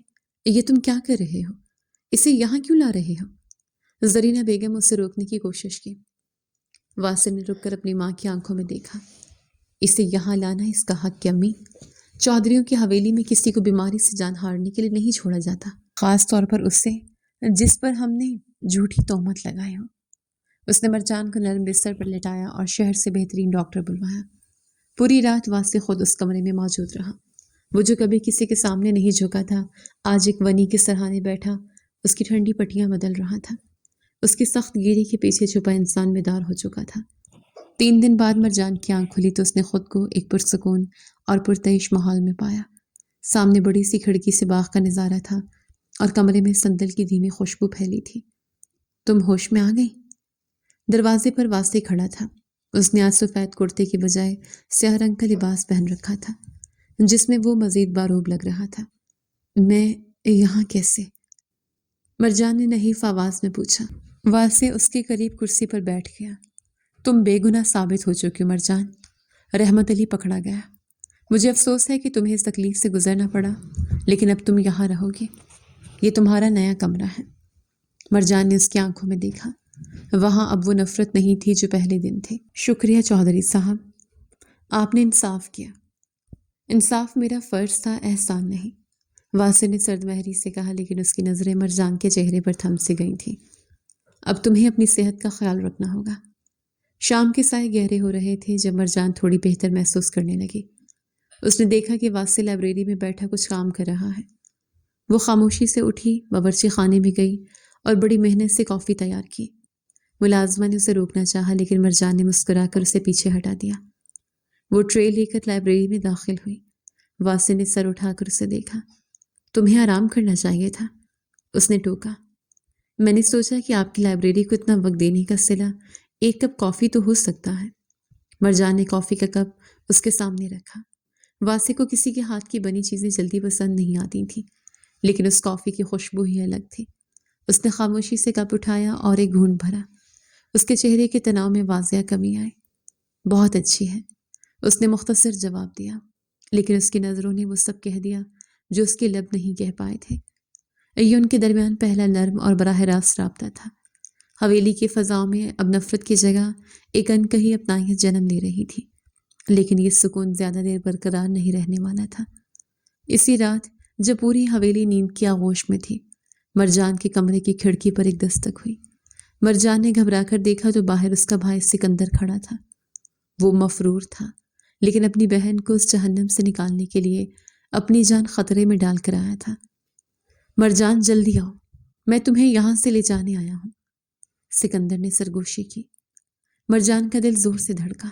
یہ تم کیا کر رہے ہو؟ اسے یہاں کیوں لا رہے ہو؟ زرینہ بیگم اسے روکنے کی کوشش کی۔ واسع نے رک کر اپنی ماں کی آنکھوں میں دیکھا۔ اسے یہاں لانا اس کا حق ہے امی۔ چودھریوں کی حویلی میں کسی کو بیماری سے جان ہارنے کے لیے نہیں چھوڑا جاتا، خاص طور پر اسے جس پر ہم نے جھوٹی تہمت لگائی ہو۔ اس نے مرجان کو نرم بستر پر لٹایا اور شہر سے بہترین ڈاکٹر بلوایا۔ پوری رات واسع خود اس کمرے میں موجود رہا۔ وہ جو کبھی کسی کے سامنے نہیں جھکا تھا، آج ایک ونی کے سرہانے بیٹھا اس کی ٹھنڈی پٹیاں بدل رہا تھا۔ اس کی سخت گیری کے پیچھے چھپا انسان بیدار ہو چکا تھا۔ 3 دن بعد مرجان کی آنکھ کھلی تو اس نے خود کو ایک پرسکون اور پرتعیش ماحول میں پایا۔ سامنے بڑی سی کھڑکی سے باغ کا نظارہ تھا اور کمرے میں سندل کی دھیمی خوشبو پھیلی تھی۔ تم ہوش میں آ گئی؟ دروازے پر واسع کھڑا تھا۔ اس نے آج سفید کرتے کی بجائے سیاہ رنگ کا لباس پہن رکھا تھا جس میں وہ مزید باروب لگ رہا تھا۔ میں یہاں کیسے؟ مرجان نے نحیف آواز میں پوچھا۔ واسع اس کے قریب کرسی پر بیٹھ گیا۔ تم بے گناہ ثابت ہو چکی ہو مرجان۔ رحمت علی پکڑا گیا۔ مجھے افسوس ہے کہ تمہیں اس تکلیف سے گزرنا پڑا، لیکن اب تم یہاں رہو گے۔ یہ تمہارا نیا کمرہ ہے۔ مرجان نے اس کی آنکھوں میں دیکھا۔ وہاں اب وہ نفرت نہیں تھی جو پہلے دن تھے۔ شکریہ چودھری صاحب، آپ نے انصاف کیا۔ انصاف میرا فرض تھا، احسان نہیں، واسع نے سرد مہری سے کہا، لیکن اس کی نظریں مرجان کے چہرے پر تھم سی گئی تھیں۔ اب تمہیں اپنی صحت کا خیال رکھنا ہوگا۔ شام کے سائے گہرے ہو رہے تھے جب مرجان تھوڑی بہتر محسوس کرنے لگی۔ اس نے دیکھا کہ واسع لائبریری میں بیٹھا کچھ کام کر رہا ہے۔ وہ خاموشی سے اٹھی، باورچی خانے میں گئی اور بڑی محنت سے کافی تیار کی۔ ملازمہ نے اسے روکنا چاہا لیکن مرجان نے مسکرا کر اسے پیچھے ہٹا دیا۔ وہ ٹرے لے کر لائبریری میں داخل ہوئی۔ واسع نے سر اٹھا کر اسے دیکھا۔ تمہیں آرام کرنا چاہیے تھا، اس نے ٹوکا۔ میں نے سوچا کہ آپ کی لائبریری کو اتنا وقت دینے کا صلہ ایک کپ کافی تو ہو سکتا ہے۔ مرجان نے کافی کا کپ اس کے سامنے رکھا۔ واسع کو کسی کے ہاتھ کی بنی چیزیں جلدی پسند نہیں آتی تھیں، لیکن اس کافی کی خوشبو ہی الگ تھی۔ اس نے خاموشی سے کپ اٹھایا اور ایک گھونٹ بھرا۔ اس کے چہرے کے تناؤ میں واضح کمی آئی۔ بہت اچھی ہے، اس نے مختصر جواب دیا، لیکن اس کی نظروں نے وہ سب کہہ دیا جو اس کے لب نہیں کہہ پائے تھے۔ یہ ان کے درمیان پہلا نرم اور براہ راست رابطہ تھا۔ حویلی کی فضاؤں میں اب نفرت کی جگہ ایک انکہی اپنائیت جنم لے رہی تھی، لیکن یہ سکون زیادہ دیر برقرار نہیں رہنے والا تھا۔ اسی رات جب پوری حویلی نیند کی آغوش میں تھی، مرجان کے کمرے کی کھڑکی پر ایک دستک ہوئی۔ مرجان نے گھبرا کر دیکھا تو باہر اس کا بھائی سکندر کھڑا تھا۔ وہ مفرور تھا، لیکن اپنی بہن کو اس جہنم سے نکالنے کے لیے اپنی جان خطرے میں ڈال کر آیا تھا۔ مرجان جلدی آؤ، میں تمہیں یہاں سے لے جانے آیا ہوں، سکندر نے سرگوشی کی۔ مرجان کا دل زور سے دھڑکا۔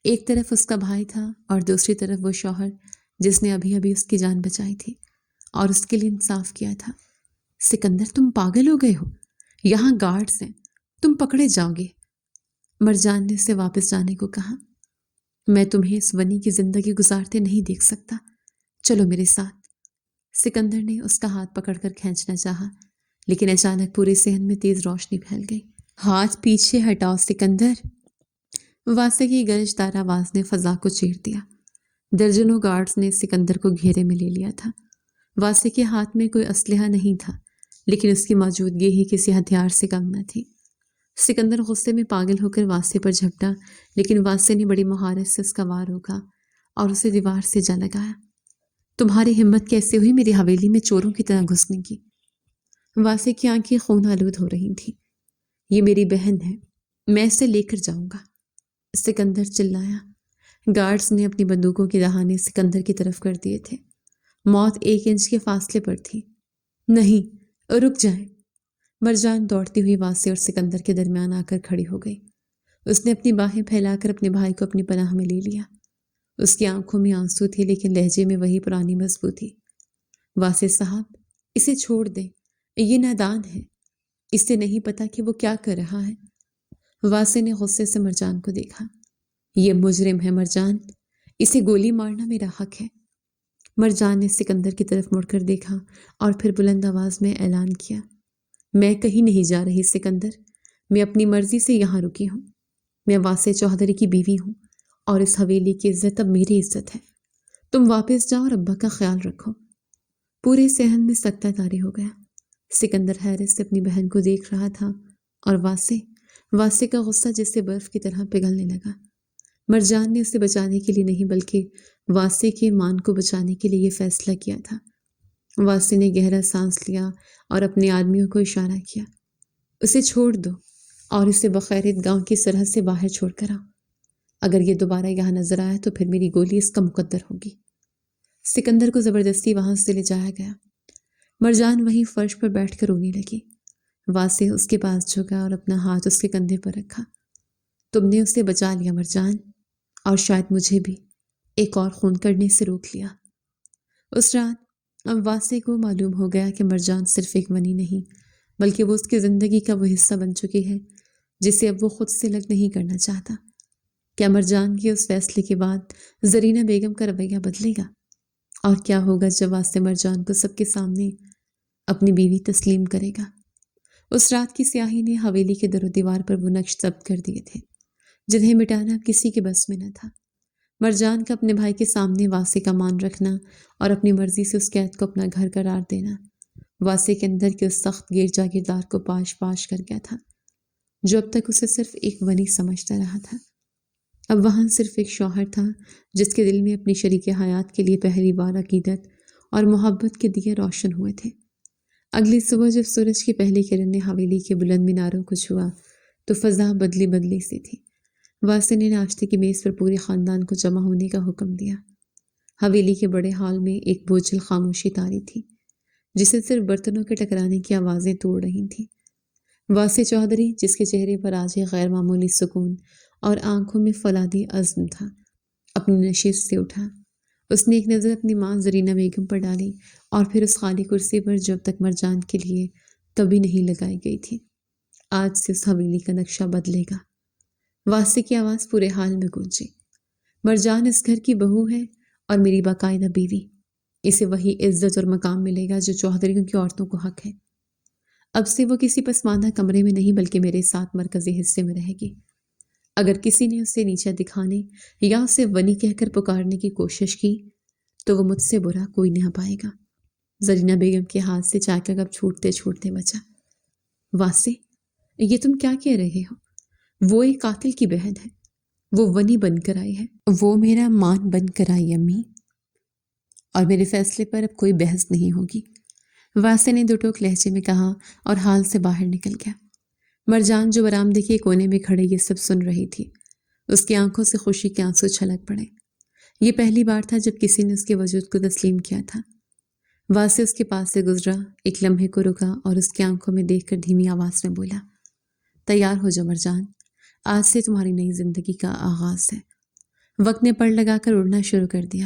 ایک طرف اس کا بھائی تھا اور دوسری طرف وہ شوہر جس نے ابھی ابھی اس کی جان بچائی تھی اور اس کے لیے انصاف کیا تھا۔ سکندر، تم پاگل ہو گئے ہو، یہاں گارڈز ہیں، تم پکڑے جاؤ گے۔ مرجان نے اسے واپس جانے کو کہا۔ میں تمہیں اس ونی کی زندگی گزارتے نہیں دیکھ سکتا، چلو میرے ساتھ۔ سکندر نے اس کا ہاتھ پکڑ کر کھینچنا چاہا، لیکن اچانک پورے صحن میں تیز روشنی پھیل گئی۔ ہاتھ پیچھے ہٹاؤ سکندر، واسع کی گرجدار آواز نے فضا کو چیر دیا۔ درجنوں گارڈز نے سکندر کو گھیرے میں لے لیا تھا۔ واسع کے ہاتھ میں کوئی اسلحہ نہیں تھا، لیکن اس کی موجودگی ہی کسی ہتھیار سے کم نہ تھی۔ سکندر غصے میں پاگل ہو کر واسع پر جھپٹا، لیکن واسع نے بڑی مہارت سے اس کا وار روکا اور اسے دیوار سے جا لگایا۔ تمہاری ہمت کیسے ہوئی میری حویلی میں چوروں کی طرح گھسنے کی؟ واسع کی آنکھیں خون آلود ہو رہی تھیں۔ یہ میری بہن ہے، میں اسے لے کر جاؤں گا، سکندر چلایا۔ گارڈز نے اپنی بندوقوں کے دہانے سکندر کی طرف کر دیے تھے۔ موت 1 انچ کے فاصلے پر تھی۔ نہیں، رک جائیں۔ مرجان دوڑتی ہوئی واسع اور سکندر کے درمیان آ کر کھڑی ہو گئی۔ اس نے اپنی باہیں پھیلا کر اپنے بھائی کو اپنی پناہ میں لے لیا۔ اس کی آنکھوں میں آنسو تھے، لیکن لہجے میں وہی پرانی مضبوطی۔ واسع صاحب، اسے چھوڑ دیں، یہ نادان ہے، اسے نہیں پتا کہ وہ کیا کر رہا ہے۔ واسع نے غصے سے مرجان کو دیکھا۔ یہ مجرم ہے مرجان، اسے گولی مارنا میرا حق ہے۔ مرجان نے سکندر کی طرف مڑ کر دیکھا اور پھر بلند آواز میں اعلان کیا، میں کہیں نہیں جا رہی سکندر، میں اپنی مرضی سے یہاں رکی ہوں۔ میں واسع چوہدری کی بیوی ہوں اور اس حویلی کی عزت اب میری عزت ہے۔ تم واپس جاؤ اور ابا کا خیال رکھو۔ پورے صحن میں سکتہ طاری ہو گیا۔ سکندر حیرت سے اپنی بہن کو دیکھ رہا تھا اور واسع کا غصہ جیسے برف کی طرح پگھلنے لگا۔ مرجان نے اسے بچانے کے لیے نہیں بلکہ واسع کے مان کو بچانے کے لیے یہ فیصلہ کیا تھا۔ واسع نے گہرا سانس لیا اور اپنے آدمیوں کو اشارہ کیا، اسے چھوڑ دو اور اسے بخیرت گاؤں کی سرحد سے باہر چھوڑ کر آؤ۔ اگر یہ دوبارہ یہاں نظر آیا تو پھر میری گولی اس کا مقدر ہوگی۔ سکندر کو زبردستی وہاں سے لے جایا گیا۔ مرجان وہیں فرش پر بیٹھ کر رونے لگی۔ واسع اس کے پاس جھکا اور اپنا ہاتھ اس کے کندھے پر رکھا۔ تم نے اسے بچا لیا مرجان، اور شاید مجھے بھی ایک اور خون کرنے سے روک لیا۔ اس رات واسع کو معلوم ہو گیا کہ مرجان صرف ایک منی نہیں بلکہ وہ اس کی زندگی کا وہ حصہ بن چکی ہے جسے اب وہ خود سے الگ نہیں کرنا چاہتا۔ کیا مرجان کے اس فیصلے کے بعد زرینہ بیگم کا رویہ بدلے گا؟ اور کیا ہوگا جب واسع مرجان کو سب کے سامنے اپنی بیوی تسلیم کرے گا؟ اس رات کی سیاہی نے حویلی کے در و دیوار پر وہ نقش ضبط کر دیے تھے جنہیں مٹانا اب کسی کے بس میں نہ تھا۔ مرجان کا اپنے بھائی کے سامنے واسع کا مان رکھنا اور اپنی مرضی سے اس قید کو اپنا گھر قرار دینا واسع کے اندر کے اس سخت گیر جاگیردار کو پاش پاش کر گیا تھا جو اب تک اسے صرف ایک ونی سمجھتا رہا تھا۔ اب وہاں صرف ایک شوہر تھا جس کے دل میں اپنی شریک حیات کے لیے پہلی بار عقیدت اور محبت کے دیے روشن ہوئے تھے۔ اگلی صبح جب سورج کی پہلی کرن نے حویلی کے بلند میناروں کو چھوا تو فضا بدلی سی تھی۔ واسع نے ناشتے کی میز پر پورے خاندان کو جمع ہونے کا حکم دیا۔ حویلی کے بڑے ہال میں ایک بوجھل خاموشی طاری تھی جسے صرف برتنوں کے ٹکرانے کی آوازیں توڑ رہی تھیں۔ واسع چوہدری جس کے چہرے پر آج ایک غیر معمولی سکون اور آنکھوں میں فولادی عزم تھا، اپنی نشست سے اٹھا۔ اس نے ایک نظر اپنی ماں زرینہ بیگم پر ڈالی اور پھر اس خالی کرسی پر جو اب تک مرجان کے لیے کبھی نہیں لگائی گئی تھی۔ آج سے اس حویلی کا نقشہ بدلے گا۔ واسع کی آواز پورے حال میں گونجی۔ مرجان اس گھر کی بہو ہے اور میری باقاعدہ بیوی۔ اسے وہی عزت اور مقام ملے گا جو چوہدریوں کی عورتوں کو حق ہے۔ اب سے وہ کسی پسماندہ کمرے میں نہیں بلکہ میرے ساتھ مرکزی حصے میں رہے گی۔ اگر کسی نے اسے نیچا دکھانے یا اسے ونی کہہ کر پکارنے کی کوشش کی تو وہ مجھ سے برا کوئی نہ پائے گا۔ زرینہ بیگم کے ہاتھ سے چائے کا کپ چھوٹتے چھوٹتے بچا۔ واسع، یہ تم کیا کہہ رہے ہو؟ وہ ایک قاتل کی بہن ہے، وہ ونی بن کر آئی ہے، وہ میرا مان بن کر آئی امی، اور میرے فیصلے پر اب کوئی بحث نہیں ہوگی، واسع نے دو ٹوک لہجے میں کہا اور حال سے باہر نکل گیا۔ مرجان جو برآمدے کے کونے میں کھڑے یہ سب سن رہی تھی، اس کی آنکھوں سے خوشی کے آنسو چھلک پڑے۔ یہ پہلی بار تھا جب کسی نے اس کے وجود کو تسلیم کیا تھا۔ واسع اس کے پاس سے گزرا، ایک لمحے کو رکا اور اس کی آنکھوں میں دیکھ کر دھیمی آواز میں بولا، تیار ہو جا مرجان، آج سے تمہاری نئی زندگی کا آغاز ہے۔ وقت نے پڑ لگا کر اڑنا شروع کر دیا۔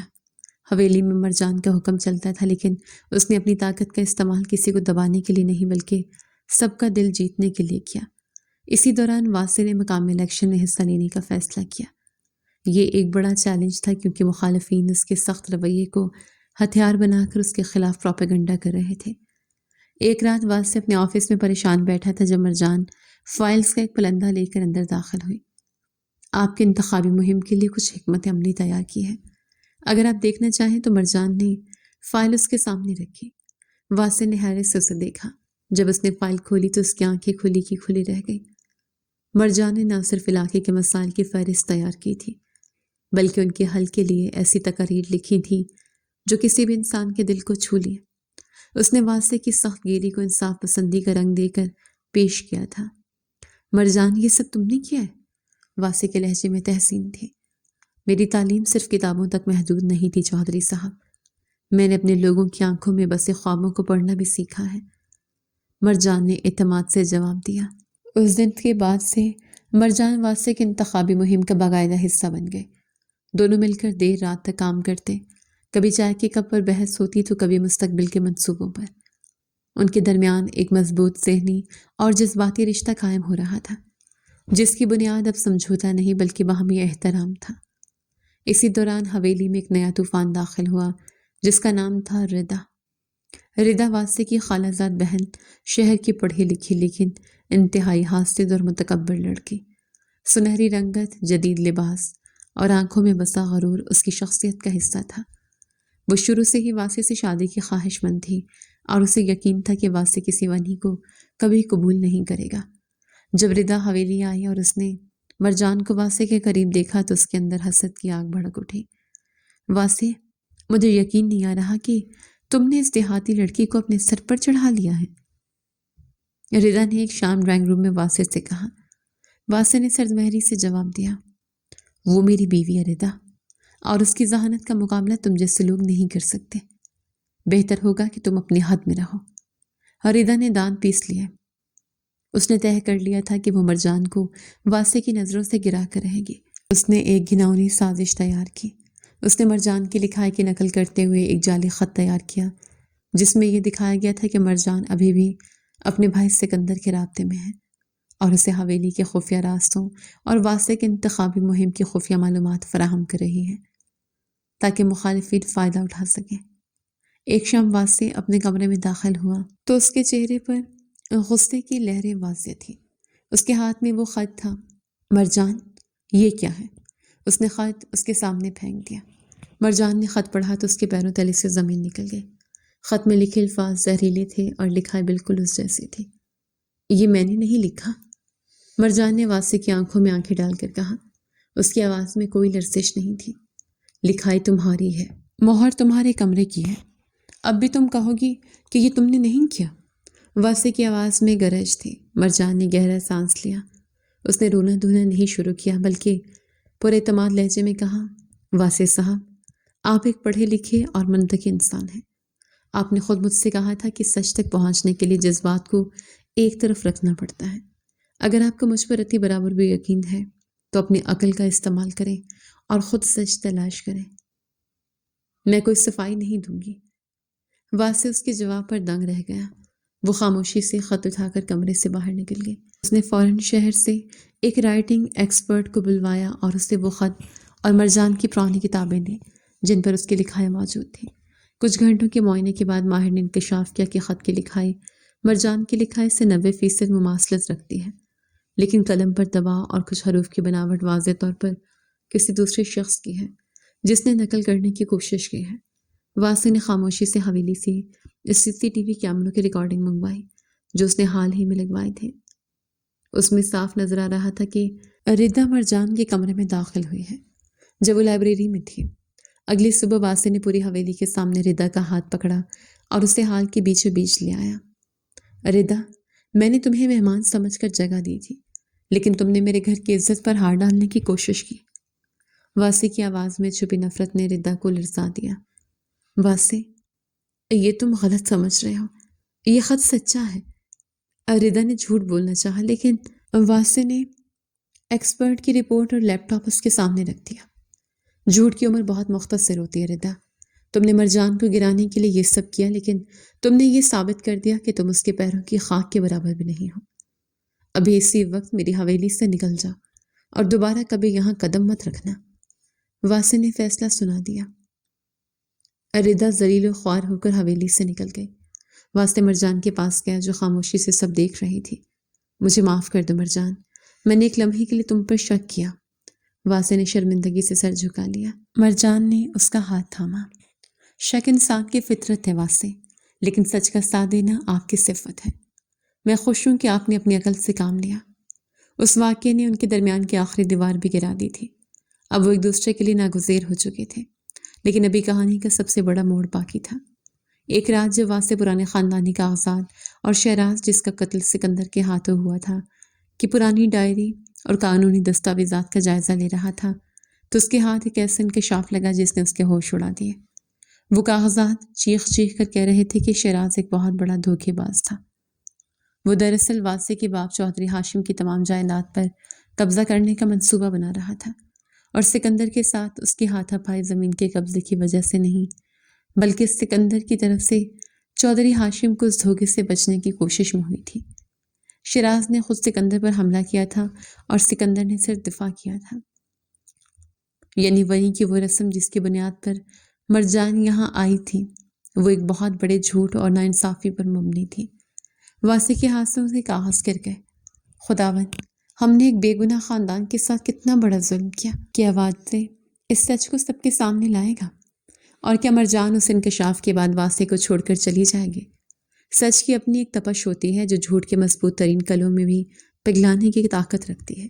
حویلی میں مرجان کا حکم چلتا تھا لیکن اس نے اپنی طاقت کا استعمال کسی کو دبانے کے لیے نہیں بلکہ سب کا دل جیتنے کے لیے کیا۔ اسی دوران واسع نے مقامی الیکشن میں حصہ لینے کا فیصلہ کیا۔ یہ ایک بڑا چیلنج تھا کیونکہ مخالفین اس کے سخت رویے کو ہتھیار بنا کر اس کے خلاف پروپیگنڈا کر رہے تھے۔ ایک رات واسع اپنے آفس میں پریشان بیٹھا تھا جب مرجان فائلز کا ایک پلندہ لے کر اندر داخل ہوئی۔ آپ کے انتخابی مہم کے لیے کچھ حکمت عملی تیار کی ہے، اگر آپ دیکھنا چاہیں تو مرجان نے فائل اس کے سامنے رکھی۔ واسع نے حیرت سے اسے دیکھا۔ جب اس نے فائل کھولی تو اس کی آنکھیں کھلی کی کھلی رہ گئی۔ مرجان نے نہ صرف علاقے کے مسائل کی فہرست تیار کی تھی بلکہ ان کے حل کے لیے ایسی تقاریر لکھی تھی جو کسی بھی انسان کے دل کو چھو لیے۔ اس نے واسع کی سخت گیری کو انصاف پسندی کا رنگ دے کر پیش کیا تھا۔ مرجان، یہ سب تم نے کیا ہے؟ واسع کے لہجے میں تحسین تھی۔ میری تعلیم صرف کتابوں تک محدود نہیں تھی چودھری صاحب، میں نے اپنے لوگوں کی آنکھوں میں بسے خوابوں کو پڑھنا بھی سیکھا ہے، مرجان نے اعتماد سے جواب دیا۔ اس دن کے بعد سے مرجان واسع کی انتخابی مہم کا باقاعدہ حصہ بن گئے۔ دونوں مل کر دیر رات تک کام کرتے، کبھی چائے کے کپ پر بحث ہوتی تو کبھی مستقبل کے منصوبوں پر۔ ان کے درمیان ایک مضبوط ذہنی اور جذباتی رشتہ قائم ہو رہا تھا جس کی بنیاد اب سمجھوتا نہیں بلکہ باہمی احترام تھا۔ اسی دوران حویلی میں ایک نیا طوفان داخل ہوا جس کا نام تھا ردا۔ ردا واسع کی خالہ زاد بہن، شہر کی پڑھی لکھی لیکن انتہائی حاسد اور متکبر لڑکی۔ سنہری رنگت، جدید لباس اور آنکھوں میں بسا غرور اس کی شخصیت کا حصہ تھا۔ وہ شروع سے ہی واسع سے شادی کی خواہش مند تھی اور اسے یقین تھا کہ واسع کسی ونی کو کبھی قبول نہیں کرے گا۔ جب ردا حویلی آئی اور اس نے مرجان کو واسع کے قریب دیکھا تو اس کے اندر حسد کی آگ بھڑک اٹھی۔ واسع، مجھے یقین نہیں آ رہا کہ تم نے اس دیہاتی لڑکی کو اپنے سر پر چڑھا لیا ہے، ردا نے ایک شام ڈرائنگ روم میں واسع سے کہا۔ واسع نے سرد مہری سے جواب دیا، وہ میری بیوی ہے ردا، اور اس کی ذہانت کا مقابلہ تم جیسے لوگ نہیں کر سکتے۔ بہتر ہوگا کہ تم اپنی حد میں رہو۔ ردا نے دانت پیس لیے۔ اس نے طے کر لیا تھا کہ وہ مرجان کو واسع کی نظروں سے گرا کر رہے گی۔ اس نے ایک گھناؤنی سازش تیار کی۔ اس نے مرجان کی لکھائی کی نقل کرتے ہوئے ایک جعلی خط تیار کیا جس میں یہ دکھایا گیا تھا کہ مرجان ابھی بھی اپنے بھائی سکندر کے رابطے میں ہے اور اسے حویلی کے خفیہ راستوں اور واسع کے انتخابی مہم کی خفیہ معلومات فراہم کر رہی ہے تاکہ مخالفین فائدہ اٹھا سکیں۔ ایک شام واسع اپنے کمرے میں داخل ہوا تو اس کے چہرے پر غصے کی لہریں واضح تھیں۔ اس کے ہاتھ میں وہ خط تھا۔ مرجان، یہ کیا ہے؟ اس نے خط اس کے سامنے پھینک دیا۔ مرجان نے خط پڑھا تو اس کے پیروں تلے سے زمین نکل گئی۔ خط میں لکھے الفاظ زہریلے تھے اور لکھائی بالکل اس جیسی تھی۔ یہ میں نے نہیں لکھا، مرجان نے واسع کی آنکھوں میں آنکھیں ڈال کر کہا۔ اس کی آواز میں کوئی لرزش نہیں تھی۔ لکھائی تمہاری ہے، مہر تمہارے کمرے کی ہے، اب بھی تم کہو گی کہ یہ تم نے نہیں کیا؟ واسع کی آواز میں گرج تھی۔ مرجان نے گہرا سانس لیا۔ اس نے رونا دھونا نہیں شروع کیا بلکہ پر اعتماد لہجے میں کہا، واسع صاحب، آپ ایک پڑھے لکھے اور منطقی انسان ہیں۔ آپ نے خود مجھ سے کہا تھا کہ سچ تک پہنچنے کے لیے جذبات کو ایک طرف رکھنا پڑتا ہے۔ اگر آپ کو مجھ پر رتی برابر بھی یقین ہے تو اپنی عقل کا استعمال کریں اور خود سچ تلاش کریں۔ میں کوئی صفائی نہیں دوں گی۔ واسع اس کے جواب پر دنگ رہ گیا۔ وہ خاموشی سے خط اٹھا کر کمرے سے باہر نکل گئی۔ اس نے فوراً شہر سے ایک رائٹنگ ایکسپرٹ کو بلوایا اور اسے وہ خط اور مرجان کی پرانی کتابیں دیں جن پر اس کی لکھائی موجود تھی۔ کچھ گھنٹوں کے معائنے کے بعد ماہر نے انکشاف کیا کہ خط کی لکھائی مرجان کی لکھائی سے 90% مماثلت رکھتی ہے، لیکن قلم پر دباؤ اور کچھ حروف کی بناوٹ واضح طور پر کسی دوسرے شخص کی ہے جس نے نقل کرنے کی کوشش کی ہے۔ واسع نے خاموشی سے حویلی سے CCTV کیمروں کی ریکارڈنگ منگوائی جو اس نے حال ہی میں لگوائے تھے۔ اس میں صاف نظر آ رہا تھا کہ ردا مرجان کے کمرے میں داخل ہوئی ہے جب وہ لائبریری میں تھی۔ اگلی صبح واسع نے پوری حویلی کے سامنے ردا کا ہاتھ پکڑا اور اسے حال کے بیچوں بیچ لے آیا۔ ردا، میں نے تمہیں مہمان سمجھ کر جگہ دی تھی لیکن تم نے میرے گھر کی عزت پر ہار ڈالنے کی کوشش کی۔ واسع کی آواز میں چھپی نفرت نے ردا کو لرزا دیا۔ واسع، یہ تم غلط سمجھ رہے ہو، یہ خط سچا ہے۔ ردا نے جھوٹ بولنا چاہا لیکن واسع نے ایکسپرٹ کی رپورٹ اور لیپ ٹاپ اس کے سامنے رکھ دیا۔ جھوٹ کی عمر بہت مختصر ہوتی ہے ردا، تم نے مرجان کو گرانے کے لیے یہ سب کیا لیکن تم نے یہ ثابت کر دیا کہ تم اس کے پیروں کی خاک کے برابر بھی نہیں ہو۔ ابھی اسی وقت میری حویلی سے نکل جاؤ اور دوبارہ کبھی یہاں قدم مت رکھنا۔ واسع نے فیصلہ سنا دیا۔ ردا ذلیل و خوار ہو کر حویلی سے نکل گئی۔ واسع مرجان کے پاس گیا جو خاموشی سے سب دیکھ رہی تھی۔ مجھے معاف کر دو مرجان، میں نے ایک لمحے کے لیے تم پر شک کیا۔ واسع نے شرمندگی سے سر جھکا لیا۔ مرجان نے اس کا ہاتھ تھاما۔ شک انسان کی فطرت ہے واسع، لیکن سچ کا ساتھ دینا آپ کی صفت ہے۔ میں خوش ہوں کہ آپ نے اپنی عقل سے کام لیا۔ اس واقعے نے ان کے درمیان کی آخری دیوار بھی گرا دی تھی۔ اب وہ ایک دوسرے کے لیے ناگزیر ہو چکے تھے، لیکن ابھی کہانی کا سب سے بڑا موڑ باقی تھا۔ ایک رات جب واسع پرانے خاندانی کاغذات اور شہراز جس کا قتل سکندر کے ہاتھوں ہوا تھا کی پرانی ڈائری اور قانونی دستاویزات کا جائزہ لے رہا تھا، تو اس کے ہاتھ ایک ایسا انکشاف لگا جس نے اس کے ہوش اڑا دیے۔ وہ کاغذات چیخ چیخ کر کہہ رہے تھے کہ شہراز ایک بہت بڑا دھوکے باز تھا۔ وہ دراصل واسع کے باپ چودھری ہاشم کی تمام جائیداد پر قبضہ کرنے کا منصوبہ بنا رہا تھا، اور سکندر کے ساتھ اس کی ہاتھا پائی زمین کے قبضے کی وجہ سے نہیں، بلکہ سکندر کی طرف سے چودھری ہاشم کو اس دھوکے سے بچنے کی کوشش میں ہوئی تھی۔ شیراز نے خود سکندر پر حملہ کیا تھا اور سکندر نے صرف دفاع کیا تھا، یعنی ولی کی وہ رسم جس کی بنیاد پر مرجان یہاں آئی تھی وہ ایک بہت بڑے جھوٹ اور ناانصافی پر مبنی تھی۔ واسع کے ہاتھوں سے کاغذ گر گئے۔ خداوند، ہم نے ایک بے گناہ خاندان کے ساتھ کتنا بڑا ظلم کیا۔ کیا واسع اس سچ کو سب کے سامنے لائے گا؟ اور کیا مرجان اس انکشاف کے بعد واسع کو چھوڑ کر چلی جائے گی؟ سچ کی اپنی ایک تپش ہوتی ہے جو جھوٹ کے مضبوط ترین کلوں میں بھی پگھلانے کی طاقت رکھتی ہے۔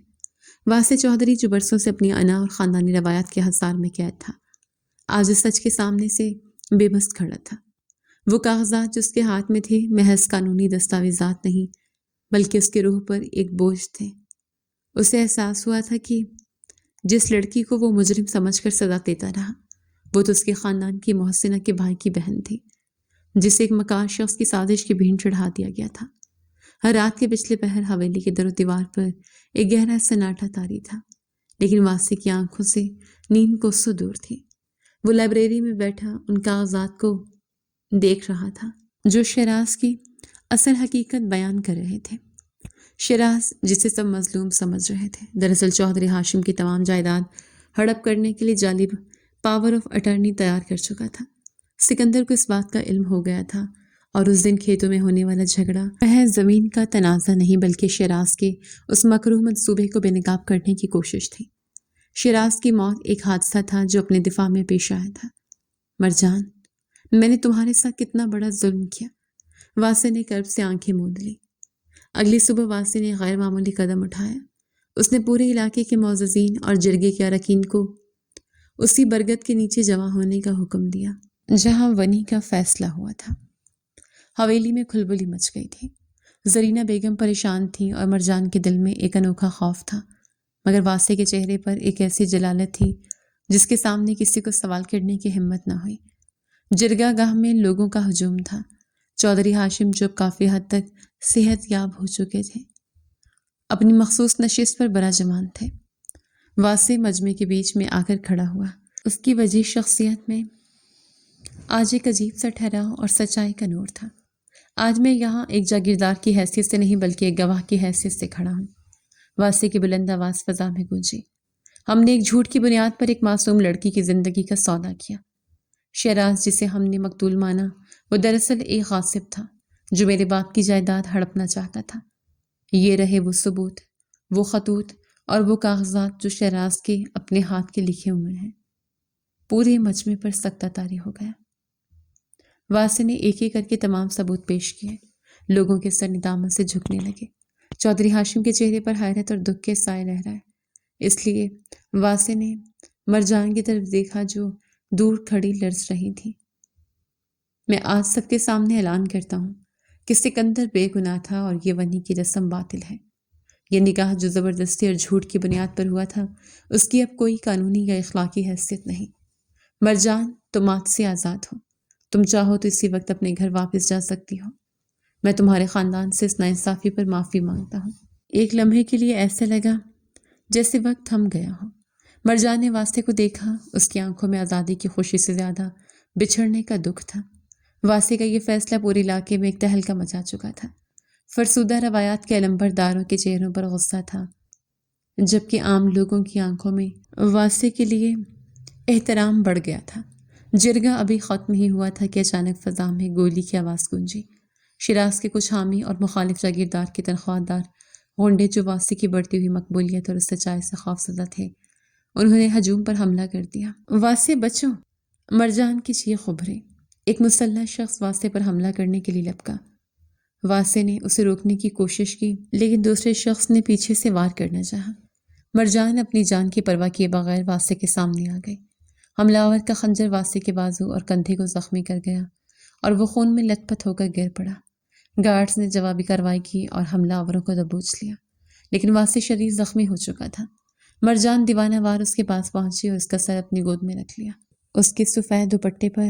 واسع چودھری جو برسوں سے اپنی انا اور خاندانی روایات کے حصار میں قید تھا، آج اس سچ کے سامنے سے بے بس کھڑا تھا۔ وہ کاغذات جو اس کے ہاتھ میں تھے محض قانونی دستاویزات نہیں، بلکہ اس کے روح پر ایک بوجھ تھے۔ اسے احساس ہوا تھا کہ جس لڑکی کو وہ مجرم سمجھ کر سزا دیتا رہا، وہ تو اس کے خاندان کی محسنہ کے بھائی کی بہن تھی، جسے ایک مکار شخص کی سازش کی بھین چڑھا دیا گیا تھا۔ ہر رات کے پچھلے پہر حویلی کے در و دیوار پر ایک گہرا سناٹا طاری تھا، لیکن واسع کی آنکھوں سے نیند کوسوں دور تھی۔ وہ لائبریری میں بیٹھا ان کاغذات کو دیکھ رہا تھا جو شیراز کی اصل حقیقت بیان کر رہے تھے۔ شیراز جسے سب مظلوم سمجھ رہے تھے، دراصل چودھری ہاشم کی تمام جائیداد ہڑپ کرنے کے لیے جعلی پاور آف اٹرنی تیار کر چکا تھا۔ سکندر کو اس بات کا علم ہو گیا تھا، اور اس دن کھیتوں میں ہونے والا جھگڑا محض زمین کا تنازع نہیں بلکہ شیراز کے اس مکروہ منصوبے کو بے نقاب کرنے کی کوشش تھی۔ شیراز کی موت ایک حادثہ تھا جو اپنے دفاع میں پیش آیا تھا۔ مرجان، میں نے تمہارے ساتھ کتنا بڑا ظلم کیا۔ واسع نے کرب سے آنکھیں موند لی۔ اگلی صبح واسع نے غیر معمولی قدم اٹھایا۔ اس نے پورے علاقے کے معززین اور جرگے کے اراکین کو اسی برگد کے نیچے جمع ہونے کا حکم دیا جہاں ونی کا فیصلہ ہوا تھا۔ حویلی میں کھلبلی مچ گئی تھی۔ زرینہ بیگم پریشان تھی اور مرجان کے دل میں ایک انوکھا خوف تھا، مگر واسع کے چہرے پر ایک ایسی جلالت تھی جس کے سامنے کسی کو سوال کرنے کی ہمت نہ ہوئی۔ جرگہ گاہ میں لوگوں کا ہجوم تھا۔ چودھری ہاشم جو کافی حد تک صحت یاب ہو چکے تھے، اپنی مخصوص نشست پر براجمان تھے۔ واسع مجمع کے بیچ میں آ کر کھڑا ہوا۔ اس کی وجیح شخصیت میں آج ایک عجیب سا ٹھہراؤ اور سچائی کا نور تھا۔ آج میں یہاں ایک جاگیردار کی حیثیت سے نہیں بلکہ ایک گواہ کی حیثیت سے کھڑا ہوں۔ واسع کی بلند آواز فضا میں گونجی۔ ہم نے ایک جھوٹ کی بنیاد پر ایک معصوم لڑکی کی زندگی کا سودا کیا۔ شیراز جسے ہم نے مقتول مانا وہ دراصل ایک غاصب تھا جو میرے باپ کی جائیداد ہڑپنا چاہتا تھا۔ یہ رہے وہ ثبوت، وہ خطوط اور وہ کاغذات جو شیراز کے اپنے ہاتھ کے لکھے ہوئے ہیں۔ پورے مجمع پر سکتہ طاری ہو گیا۔ واسع نے ایک ایک کر کے تمام ثبوت پیش کیے۔ لوگوں کے سر ندامت سے جھکنے لگے۔ چودھری ہاشم کے چہرے پر حیرت اور دکھ کے سائے لہرائے۔ اس لیے واسع نے مرجان کی طرف دیکھا جو دور کھڑی لرز رہی تھی۔ میں آج سب کے سامنے اعلان کرتا ہوں کہ سکندر بے گناہ تھا اور یہ ونی کی رسم باطل ہے۔ یہ نکاح جو زبردستی اور جھوٹ کی بنیاد پر ہوا تھا، اس کی اب کوئی قانونی یا اخلاقی حیثیت نہیں۔ مرجان، تم آج سے آزاد ہو۔ تم چاہو تو اسی وقت اپنے گھر واپس جا سکتی ہو۔ میں تمہارے خاندان سے اس ناانصافی پر معافی مانگتا ہوں۔ ایک لمحے کے لیے ایسے لگا جیسے وقت تھم گیا ہو۔ مرجان نے واسع کو دیکھا۔ اس کی آنکھوں میں آزادی کی خوشی سے زیادہ بچھڑنے کا دکھ تھا۔ واسع کا یہ فیصلہ پورے علاقے میں ایک تہلکہ مچا چکا تھا۔ فرسودہ روایات کے علمبرداروں کے چہروں پر غصہ تھا، جبکہ عام لوگوں کی آنکھوں میں واسع کے لیے احترام بڑھ گیا تھا۔ جرگہ ابھی ختم ہی ہوا تھا کہ اچانک فضا میں گولی کی آواز گونجی۔ شیراز کے کچھ حامی اور مخالف جاگیردار کے تنخواہ دار غنڈے جو واسع کی بڑھتی ہوئی مقبولیت اور سچائی سے خوفزدہ تھے، انہوں نے ہجوم پر حملہ کر دیا۔ واسع بچو! مرجان کی چیخ ابھری۔ ایک مسلح شخص واسع پر حملہ کرنے کے لیے لپکا۔ واسع نے اسے روکنے کی کوشش کی لیکن دوسرے شخص نے پیچھے سے وار کرنا چاہا۔ مرجان اپنی جان کی پرواہ کیے بغیر واسع کے سامنے آ گئی۔ حملہ آور کا خنجر واسع کے بازو اور کندھے کو زخمی کر گیا اور وہ خون میں لت پت ہو کر گر پڑا۔ گارڈز نے جوابی کارروائی کی اور حملہ آوروں کو دبوچ لیا، لیکن واسع شدید زخمی ہو چکا تھا۔ مرجان دیوانہ وار اس کے پاس پہنچی اور اس کا سر اپنی گود میں رکھ لیا۔ اس کے سفید دوپٹے پر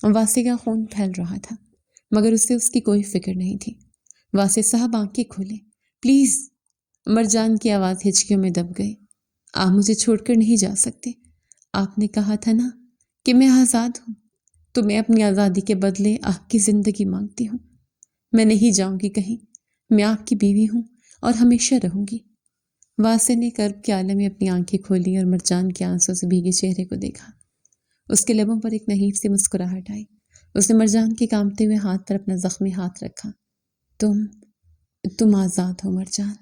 واسع کا خون پھیل رہا تھا، مگر اسے اس کی کوئی فکر نہیں تھی۔ واسع صاحب آنکھیں کھولیں، پلیز! مرجان کی آواز ہچکیوں میں دب گئی۔ آپ مجھے چھوڑ کر نہیں جا سکتے۔ آپ نے کہا تھا نا کہ میں آزاد ہوں، تو میں اپنی آزادی کے بدلے آپ کی زندگی مانگتی ہوں۔ میں نہیں جاؤں گی کہیں، میں آپ کی بیوی ہوں اور ہمیشہ رہوں گی۔ واسع نے کرب کے عالم میں اپنی آنکھیں کھولی اور مرجان کے آنسوں سے بھیگے چہرے کو دیکھا۔ اس کے لبوں پر ایک نحیف سی مسکراہٹ آئی۔ اس نے مرجان کے کانپتے ہوئے ہاتھ پر اپنا زخمی ہاتھ رکھا۔ تم آزاد ہو مرجان،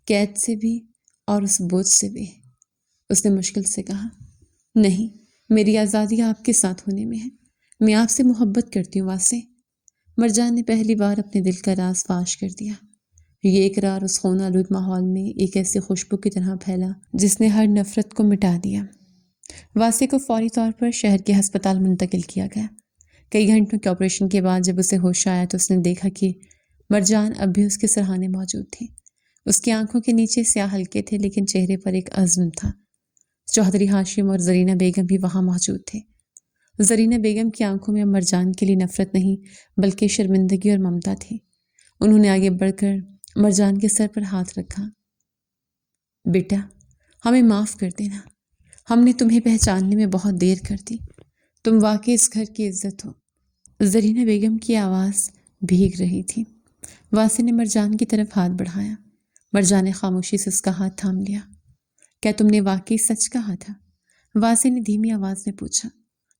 قید سے بھی اور اس بوجھ سے بھی، اس نے مشکل سے کہا۔ نہیں، میری آزادی آپ کے ساتھ ہونے میں ہے۔ میں آپ سے محبت کرتی ہوں واسع۔ مرجان نے پہلی بار اپنے دل کا راز فاش کر دیا۔ یہ اقرار اس خون آلود ماحول میں ایک ایسی خوشبو کی طرح پھیلا جس نے ہر نفرت کو مٹا دیا۔ واسع کو فوری طور پر شہر کے ہسپتال منتقل کیا گیا۔ کئی گھنٹوں کے آپریشن کے بعد جب اسے ہوش آیا تو اس نے دیکھا کہ مرجان اب بھی اس کے سرہانے موجود تھی۔ اس کی آنکھوں کے نیچے سیاہ حلقے تھے لیکن چہرے پر ایک عزم تھا۔ چوہدری ہاشم اور زرینہ بیگم بھی وہاں موجود تھے۔ زرینہ بیگم کی آنکھوں میں مرجان کے لیے نفرت نہیں بلکہ شرمندگی اور ممتا تھی۔ انہوں نے آگے بڑھ کر مرجان کے سر پر ہاتھ رکھا۔ بیٹا، ہمیں معاف کر دینا، ہم نے تمہیں پہچاننے میں بہت دیر کر دی۔ تم واقعی اس گھر کی عزت ہو۔ زرینہ بیگم کی آواز بھیگ رہی تھی۔ واسع نے مرجان کی طرف ہاتھ بڑھایا۔ مرجان نے خاموشی سے اس کا ہاتھ تھام لیا۔ کیا تم نے واقعی سچ کہا تھا؟ واسع نے دھیمی آواز میں پوچھا۔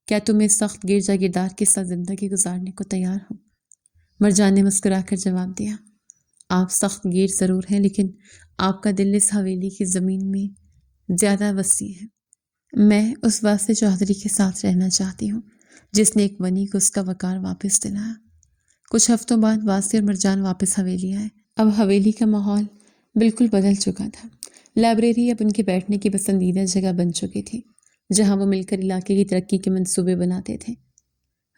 کیا تم اس سخت گرجا گردار کے ساتھ زندگی گزارنے کو تیار ہو؟ مرجان نے مسکرا کر جواب دیا۔ آپ سخت گیر ضرور ہیں لیکن آپ کا دل اس حویلی کی زمین میں زیادہ وسیع ہے۔ میں اس واسع چوہدری کے ساتھ رہنا چاہتی ہوں جس نے ایک ونی کو اس کا وقار واپس دلایا۔ کچھ ہفتوں بعد واسع اور مرجان واپس حویلی آئے۔ اب حویلی کا ماحول بالکل بدل چکا تھا۔ لائبریری اب ان کے بیٹھنے کی پسندیدہ جگہ بن چکی تھی جہاں وہ مل کر علاقے کی ترقی کے منصوبے بناتے تھے۔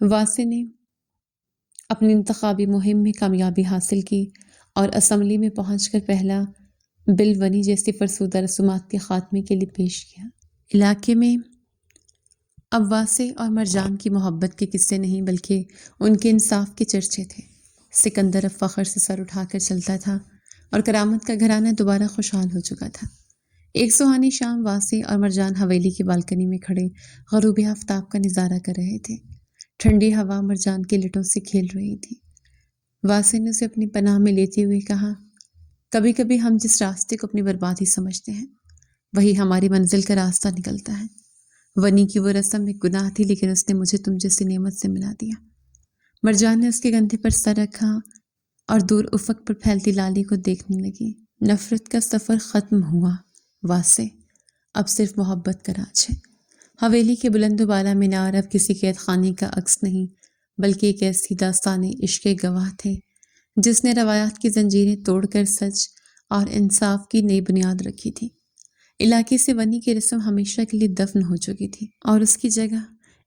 واسع نے اپنی انتخابی مہم میں کامیابی حاصل کی اور اسمبلی میں پہنچ کر پہلا بل ونی جیسی فرسودہ رسومات کے خاتمے کے لیے پیش کیا۔ علاقے میں اب واسع اور مرجان کی محبت کے قصے نہیں بلکہ ان کے انصاف کے چرچے تھے۔ سکندر اب فخر سے سر اٹھا کر چلتا تھا اور کرامت کا گھرانہ دوبارہ خوشحال ہو چکا تھا۔ ایک سہانی شام واسع اور مرجان حویلی کی بالکنی میں کھڑے غروب آفتاب کا نظارہ کر رہے تھے۔ ٹھنڈی ہوا مرجان کے لٹوں سے کھیل رہی تھی۔ واسع نے اسے اپنی پناہ میں لیتے ہوئے کہا، کبھی کبھی ہم جس راستے کو اپنی بربادی سمجھتے ہیں وہی ہماری منزل کا راستہ نکلتا ہے۔ ونی کی وہ رسم ایک گناہ تھی لیکن اس نے مجھے تم جیسی نعمت سے ملا دیا۔ مرجان نے اس کے کندھے پر سر رکھا اور دور افق پر پھیلتی لالی کو دیکھنے لگی۔ نفرت کا سفر ختم ہوا واسع، اب صرف محبت کا راج ہے۔ حویلی کے بلند و بالا مینار اب کسی قید خانے کا عکس نہیں بلکہ ایک ایسی داستان عشق گواہ تھے جس نے روایات کی زنجیریں توڑ کر سچ اور انصاف کی نئی بنیاد رکھی تھی۔ علاقے سے ونی کی رسم ہمیشہ کے لیے دفن ہو چکی تھی اور اس کی جگہ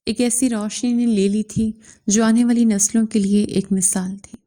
ایک ایسی روشنی نے لے لی تھی جو آنے والی نسلوں کے لیے ایک مثال تھی۔